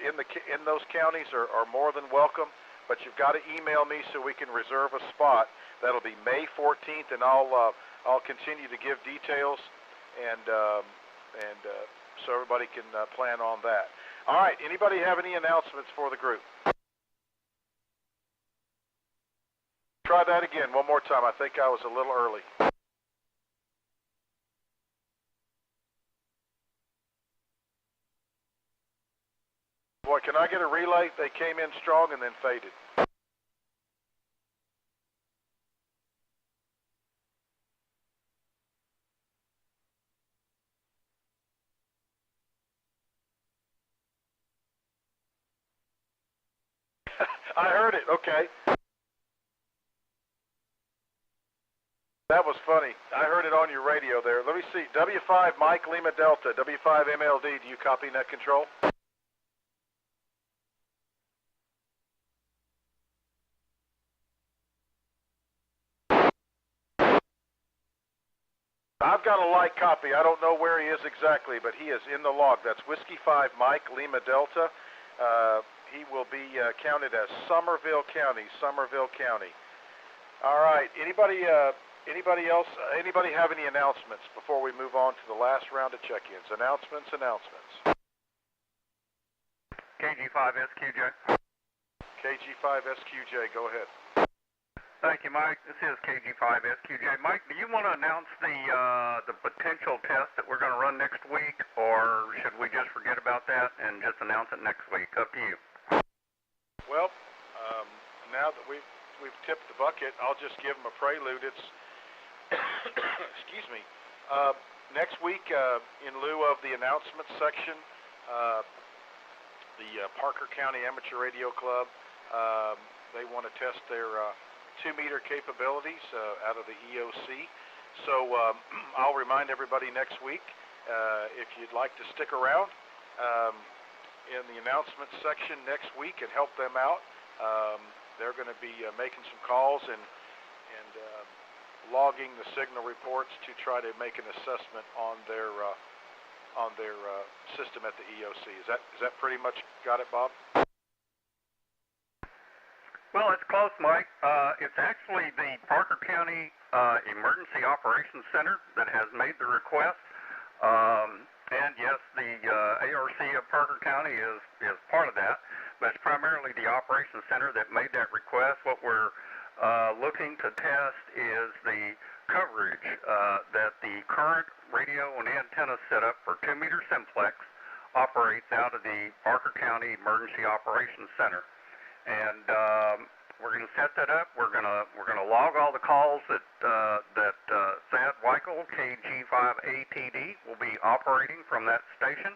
in those counties are more than welcome. But you've got to email me so we can reserve a spot. That'll be May 14th, and I'll continue to give details and so everybody can plan on that. All right. Anybody have any announcements for the group? Try that again one more time. I think I was a little early. Boy, can I get a relay? They came in strong and then faded. I heard it. Okay. That was funny. I heard it on your radio there. Let me see. W5 Mike Lima Delta, W5 MLD. Do you copy net control? I've got a light copy. I don't know where he is exactly, but he is in the log. That's Whiskey 5 Mike Lima Delta. He will be counted as Somerville County. All right. Anybody else? Anybody have any announcements before we move on to the last round of check-ins? Announcements. KG5SQJ. KG5SQJ, go ahead. Thank you, Mike. This is KG5SQJ. Mike, do you want to announce the potential test that we're going to run next week, or should we just forget about that and just announce it next week? Up to you. Well, now that we've tipped the bucket, I'll just give them a prelude. It's excuse me. Next week, in lieu of the announcements section, the Parker County Amateur Radio Club, they want to test their 2-meter capabilities out of the EOC. So I'll remind everybody next week, if you'd like to stick around in the announcements section next week and help them out. They're going to be making some calls and logging the signal reports to try to make an assessment on their system at the EOC. Is that pretty much got it, Bob? Well, it's close, Mike. It's actually the Parker County Emergency Operations Center that has made the request. And yes, the ARC of Parker County is part of that, but it's primarily the Operations Center that made that request. What we're looking to test is the coverage that the current radio and antenna setup for 2-meter Simplex operates out of the Parker County Emergency Operations Center. And we're going to set that up. We're going to log all the calls that Thad Weichel, KG5ATD, will be operating from that station,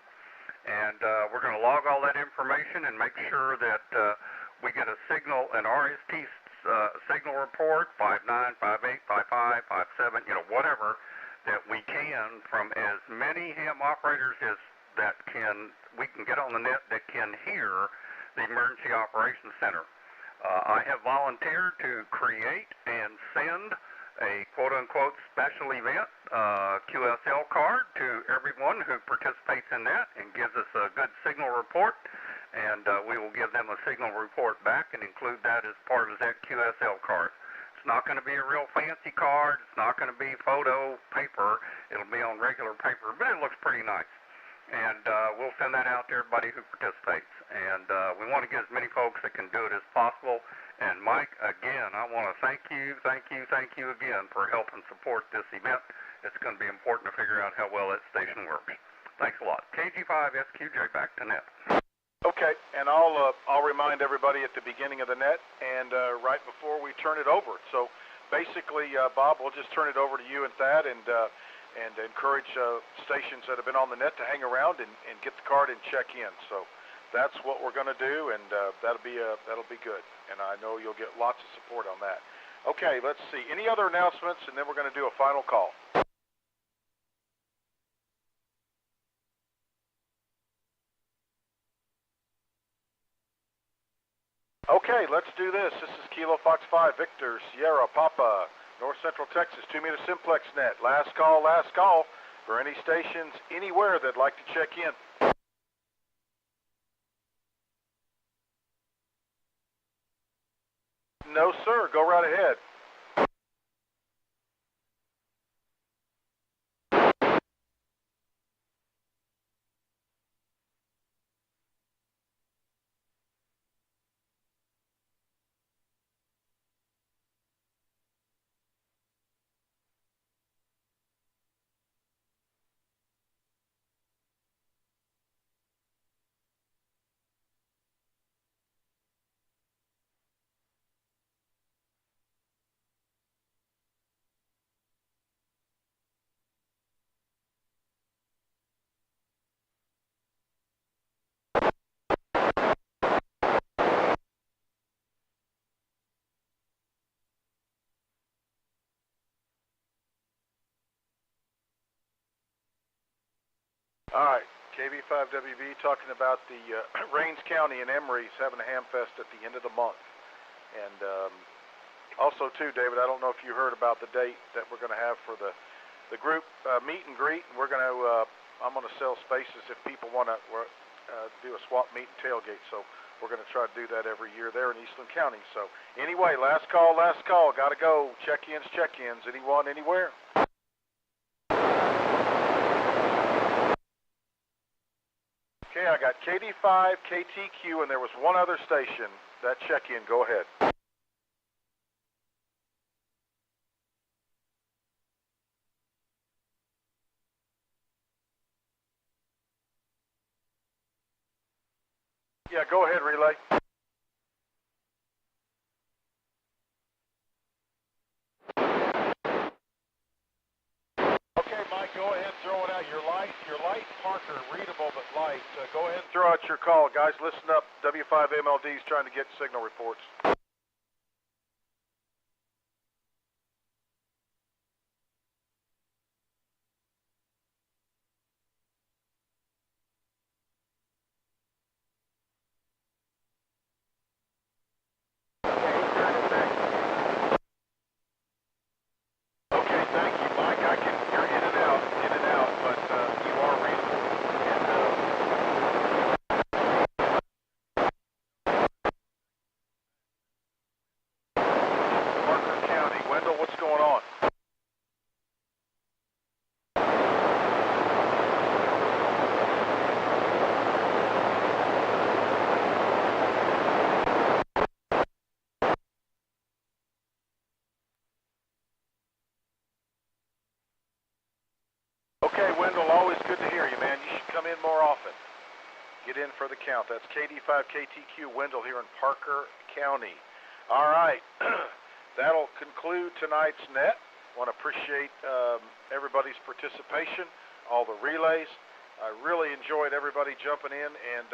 and we're going to log all that information and make sure that we get a signal, an RST signal report, 59, 58, 55, 57, whatever, that we can from as many ham operators as we can get on the net that can hear the Emergency Operations Center. I have volunteered to create and send a quote-unquote special event QSL card to everyone who participates in that and gives us a good signal report, and we will give them a signal report back and include that as part of that QSL card. It's not going to be a real fancy card. It's not going to be photo paper. It'll be on regular paper, but it looks pretty nice. And we'll send that out to everybody who participates. And we want to get as many folks that can do it as possible. And Mike, again, I want to thank you again for helping support this event. It's going to be important to figure out how well that station works. Thanks a lot. KG5SQJ, back to net. Okay, and I'll remind everybody at the beginning of the net and right before we turn it over. So basically, Bob, we'll just turn it over to you and Thad and encourage stations that have been on the net to hang around and get the card and check in. So that's what we're going to do, and that'll be good. And I know you'll get lots of support on that. Okay, let's see. Any other announcements, and then we're going to do a final call. Okay, let's do this. This is Kilo Fox 5, Victor, Sierra, Papa, North Central Texas, 2-meter Simplex net. Last call for any stations anywhere that'd like to check in. No, sir. Go right ahead. All right, KB5WB talking about the Rains County and Emery's having a ham fest at the end of the month. And also, too, David, I don't know if you heard about the date that we're going to have for the group meet and greet. And we're going to, I'm going to sell spaces if people want to do a swap meet and tailgate. So we're going to try to do that every year there in Eastland County. So anyway, last call. Got to go. Check-ins. Anyone, anywhere? Okay, I got KD5, KTQ, and there was one other station. That check-in, go ahead. Yeah, go ahead, relay. Okay, Mike, go ahead, throw it out. Your light Parker, readable but light. Go ahead and throw out your call. Guys, listen up. W5MLD is trying to get signal reports. Okay, Wendell, always good to hear you, man. You should come in more often. Get in for the count. That's KD5KTQ Wendell here in Parker County. All right, that'll conclude tonight's net. Want to appreciate everybody's participation, all the relays. I really enjoyed everybody jumping in and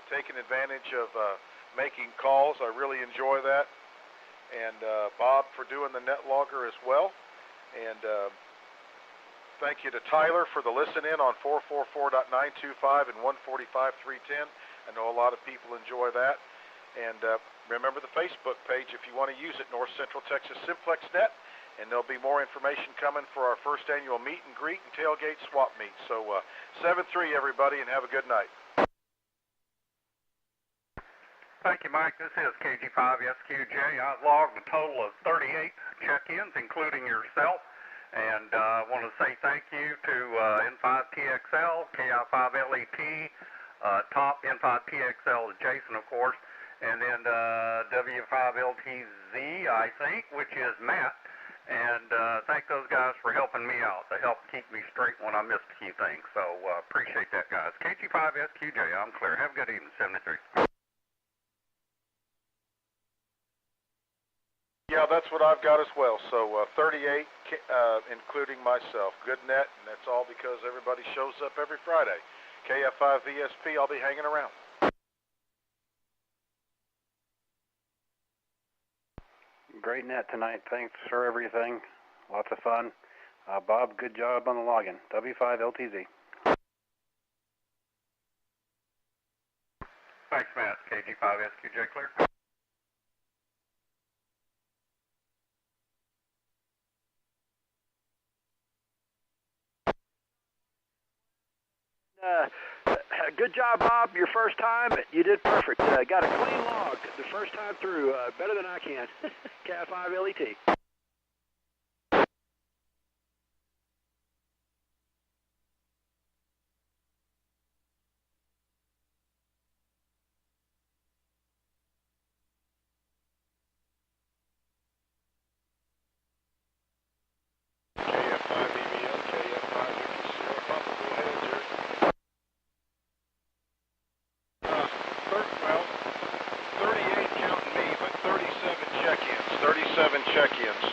taking advantage of making calls. I really enjoy that. And Bob for doing the net logger as well. And thank you to Tyler for the listen-in on 444.925 and 145.310. I know a lot of people enjoy that. And remember the Facebook page if you want to use it, North Central Texas Simplex Net. And there'll be more information coming for our first annual meet and greet and tailgate swap meet. So 7-3, everybody, and have a good night. Thank you, Mike. This is KG5SQJ. I logged a total of 38 check-ins, including yourself. And I want to say thank you to N5TXL, KI5LET, Top N5TXL is Jason, of course, and then W5LTZ, I think, which is Matt. And thank those guys for helping me out. They help keep me straight when I missed a few things. So appreciate that, guys. KG5SQJ, I'm clear. Have a good evening, 73. Yeah, that's what I've got as well. So 38, including myself. Good net, and that's all because everybody shows up every Friday. KF5VSP, I'll be hanging around. Great net tonight. Thanks for everything. Lots of fun. Bob, good job on the login. W5LTZ. Thanks, Matt. KG5SQJ clear. Good job, Bob. Your first time, you did perfect. Got a clean log the first time through. Better than I can. KI5LET. Check-ins.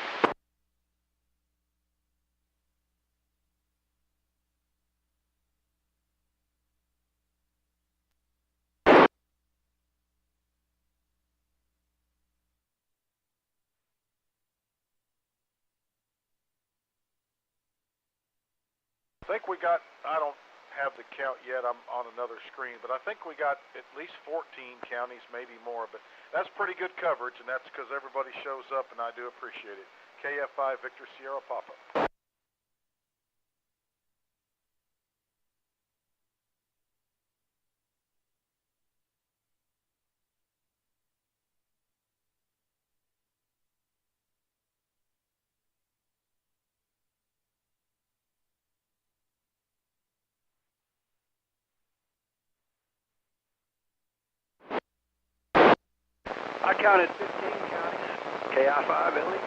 I think we got, I don't have the count yet. I'm on another screen, but I think we got at least 14 counties, maybe more. But that's pretty good coverage, and that's because everybody shows up, and I do appreciate it. KF5 Victor Sierra Papa. I counted 15 counties, KI5 LED.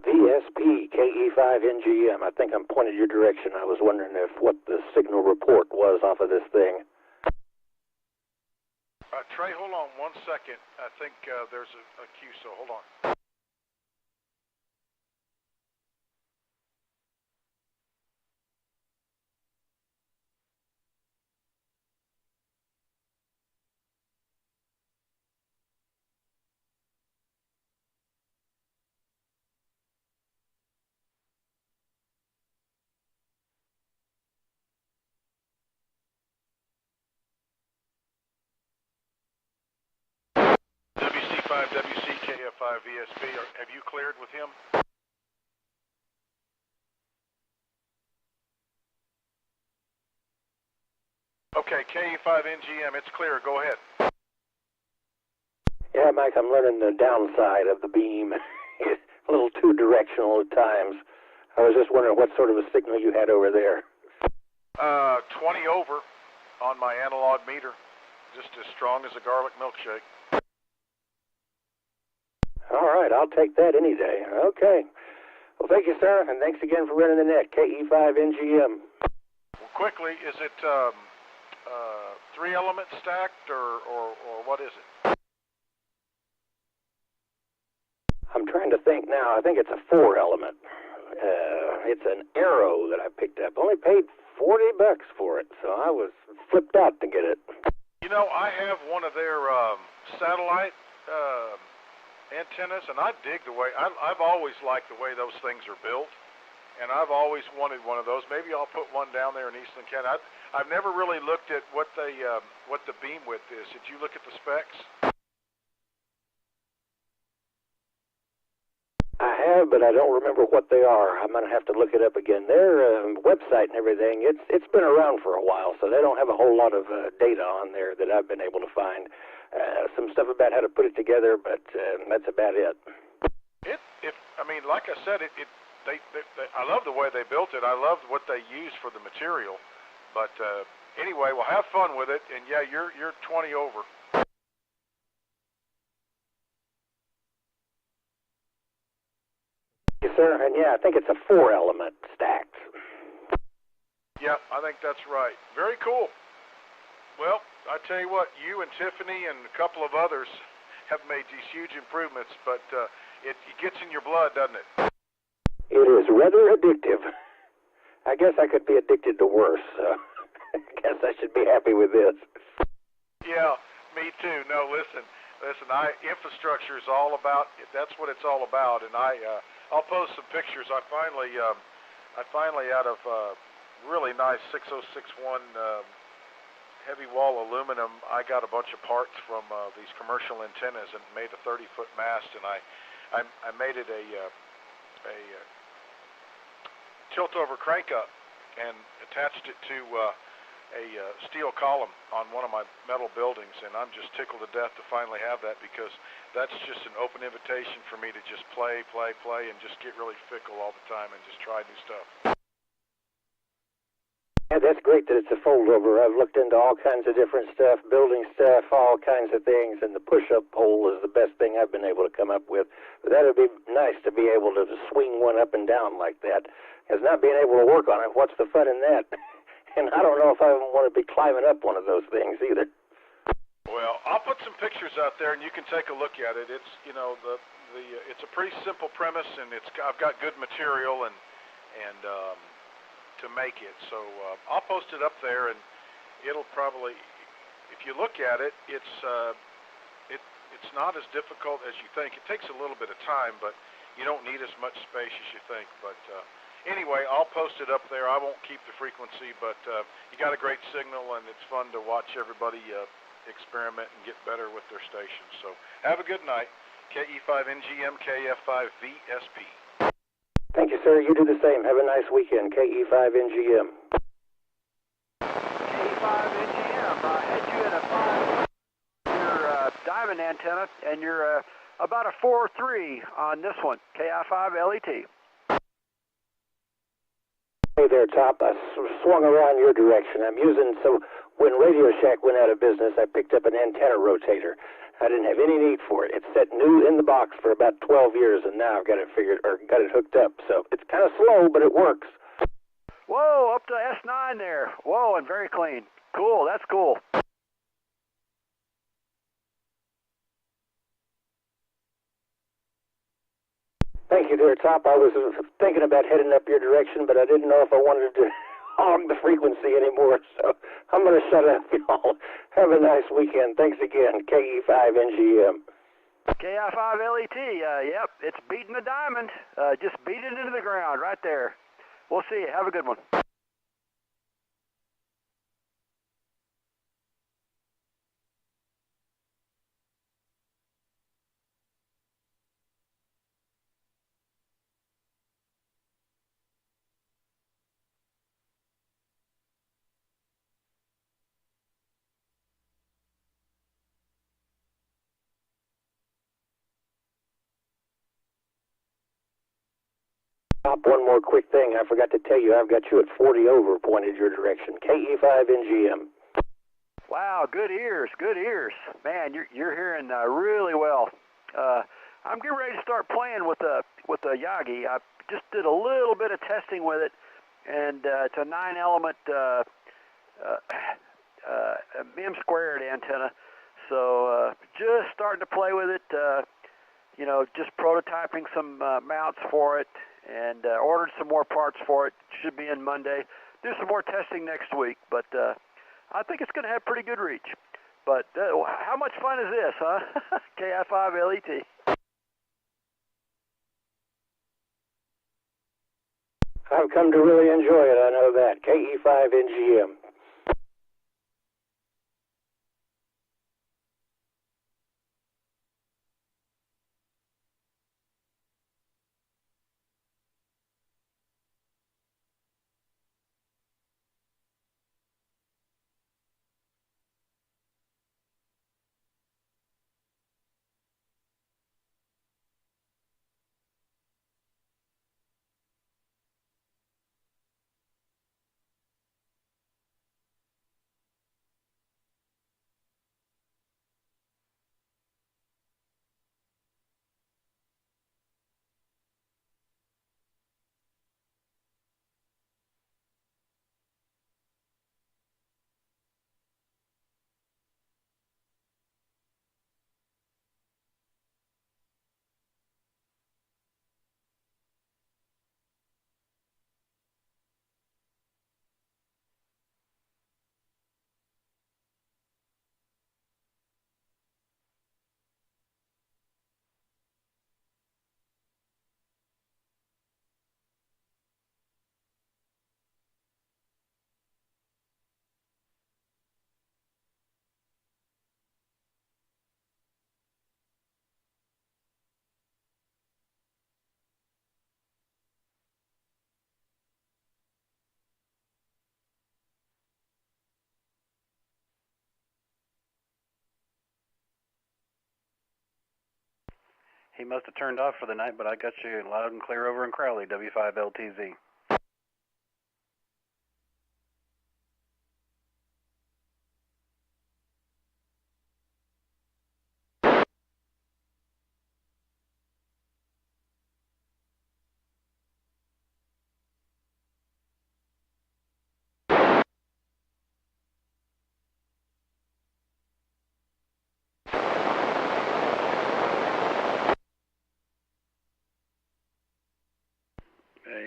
VSP KE5NGM. I think I'm pointed your direction. I was wondering what the signal report was off of this thing. Trey, hold on 1 second. I think there's a cue, so hold on. WC5, WC, KF5, VSP, have you cleared with him? Okay, KE5NGM, it's clear. Go ahead. Yeah, Mike, I'm learning the downside of the beam. It's a little too directional at times. I was just wondering what sort of a signal you had over there. 20 over on my analog meter. Just as strong as a garlic milkshake. All right, I'll take that any day. Okay. Well, thank you, sir, and thanks again for running the net, KE5NGM. Well, quickly, is it 3-element stacked, or what is it? I'm trying to think now. I think it's a 4-element. It's an Arrow that I picked up. Only paid $40 for it, so I was flipped out to get it. You know, I have one of their satellite antennas, and I dig the way, I've always liked the way those things are built, and I've always wanted one of those. Maybe I'll put one down there in Eastern County. I've never really looked at what the beam width is. Did you look at the specs? I have, but I don't remember what they are. I'm going to have to look it up again. Their website and everything, it's been around for a while, so they don't have a whole lot of data on there that I've been able to find. Some stuff about how to put it together, but that's about it. I mean, like I said, I love the way they built it. I love what they use for the material. But anyway, we'll have fun with it. And yeah, you're 20 over. Yes, sir. And yeah, I think it's a 4-element stacked. Yeah, I think that's right. Very cool. Well, I tell you what, you and Tiffany and a couple of others have made these huge improvements, but it gets in your blood, doesn't it? It is rather addictive. I guess I could be addicted to worse, so I guess I should be happy with this. Yeah, me too. No, listen, infrastructure is all about, that's what it's all about, and I'll post some pictures. I finally out of really nice 6061 heavy wall aluminum, I got a bunch of parts from these commercial antennas and made a 30-foot mast, and I made it a tilt-over crank-up and attached it to a steel column on one of my metal buildings, and I'm just tickled to death to finally have that, because that's just an open invitation for me to just play, and just get really fickle all the time and just try new stuff. Yeah, that's great that it's a fold-over. I've looked into all kinds of different stuff, building stuff, all kinds of things, and the push-up pole is the best thing I've been able to come up with. But that would be nice to be able to swing one up and down like that, because not being able to work on it, what's the fun in that? And I don't know if I want to be climbing up one of those things either. Well, I'll put some pictures out there, and you can take a look at it. It's, you know, it's a pretty simple premise, and I've got good material, and and to make it. So I'll post it up there, and it'll probably, if you look at it, it's not as difficult as you think. It takes a little bit of time, but you don't need as much space as you think. But anyway, I'll post it up there. I won't keep the frequency, but you got a great signal, and it's fun to watch everybody experiment and get better with their stations. So have a good night. KE5NGM, KF5VSP. Thank you, sir. You do the same. Have a nice weekend. KE5NGM. KE5NGM. Had you at a 5, your diamond antenna, and you're about a 4.3 on this one, KI5LET. Hey there, Top. I swung around your direction. I'm using, so when Radio Shack went out of business, I picked up an antenna rotator. I didn't have any need for it. It's set new in the box for about 12 years, and now I've got it figured, or got it hooked up. So it's kind of slow, but it works. Whoa, up to S9 there. Whoa, and very clean. Cool, that's cool. Thank you there, Top. I was thinking about heading up your direction, but I didn't know if I wanted to hog the frequency anymore, so I'm going to shut up, y'all. Have a nice weekend. Thanks again. KE5NGM. KI5LET, yep, it's beating the diamond. Just beat it into the ground right there. We'll see you. Have a good one. Top, one more quick thing. I forgot to tell you, I've got you at 40 over, pointed your direction. KE5NGM. Wow, good ears, good ears. Man, you're hearing really well. I'm getting ready to start playing with the Yagi. I just did a little bit of testing with it, and it's a 9-element M squared antenna. So just starting to play with it. You know, just prototyping some mounts for it, and ordered some more parts for it. Should be in Monday. Do some more testing next week, but I think it's going to have pretty good reach. But how much fun is this, huh? KI5LET. I've come to really enjoy it, I know that. KE5NGM. He must have turned off for the night, but I got you loud and clear over in Crowley, W5LTZ.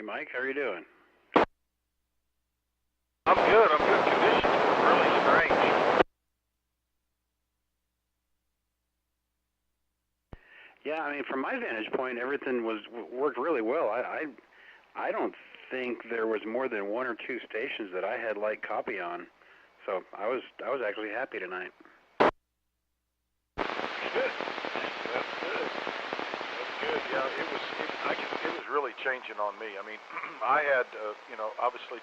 Mike. How are you doing? I'm good. Conditions were really strange. Yeah, I mean, from my vantage point, everything worked really well. I don't think there was more than one or two stations that I had light copy on, so I was actually happy tonight. Good. That's good. That's good. Yeah, it was really changing on me. I mean, I had, obviously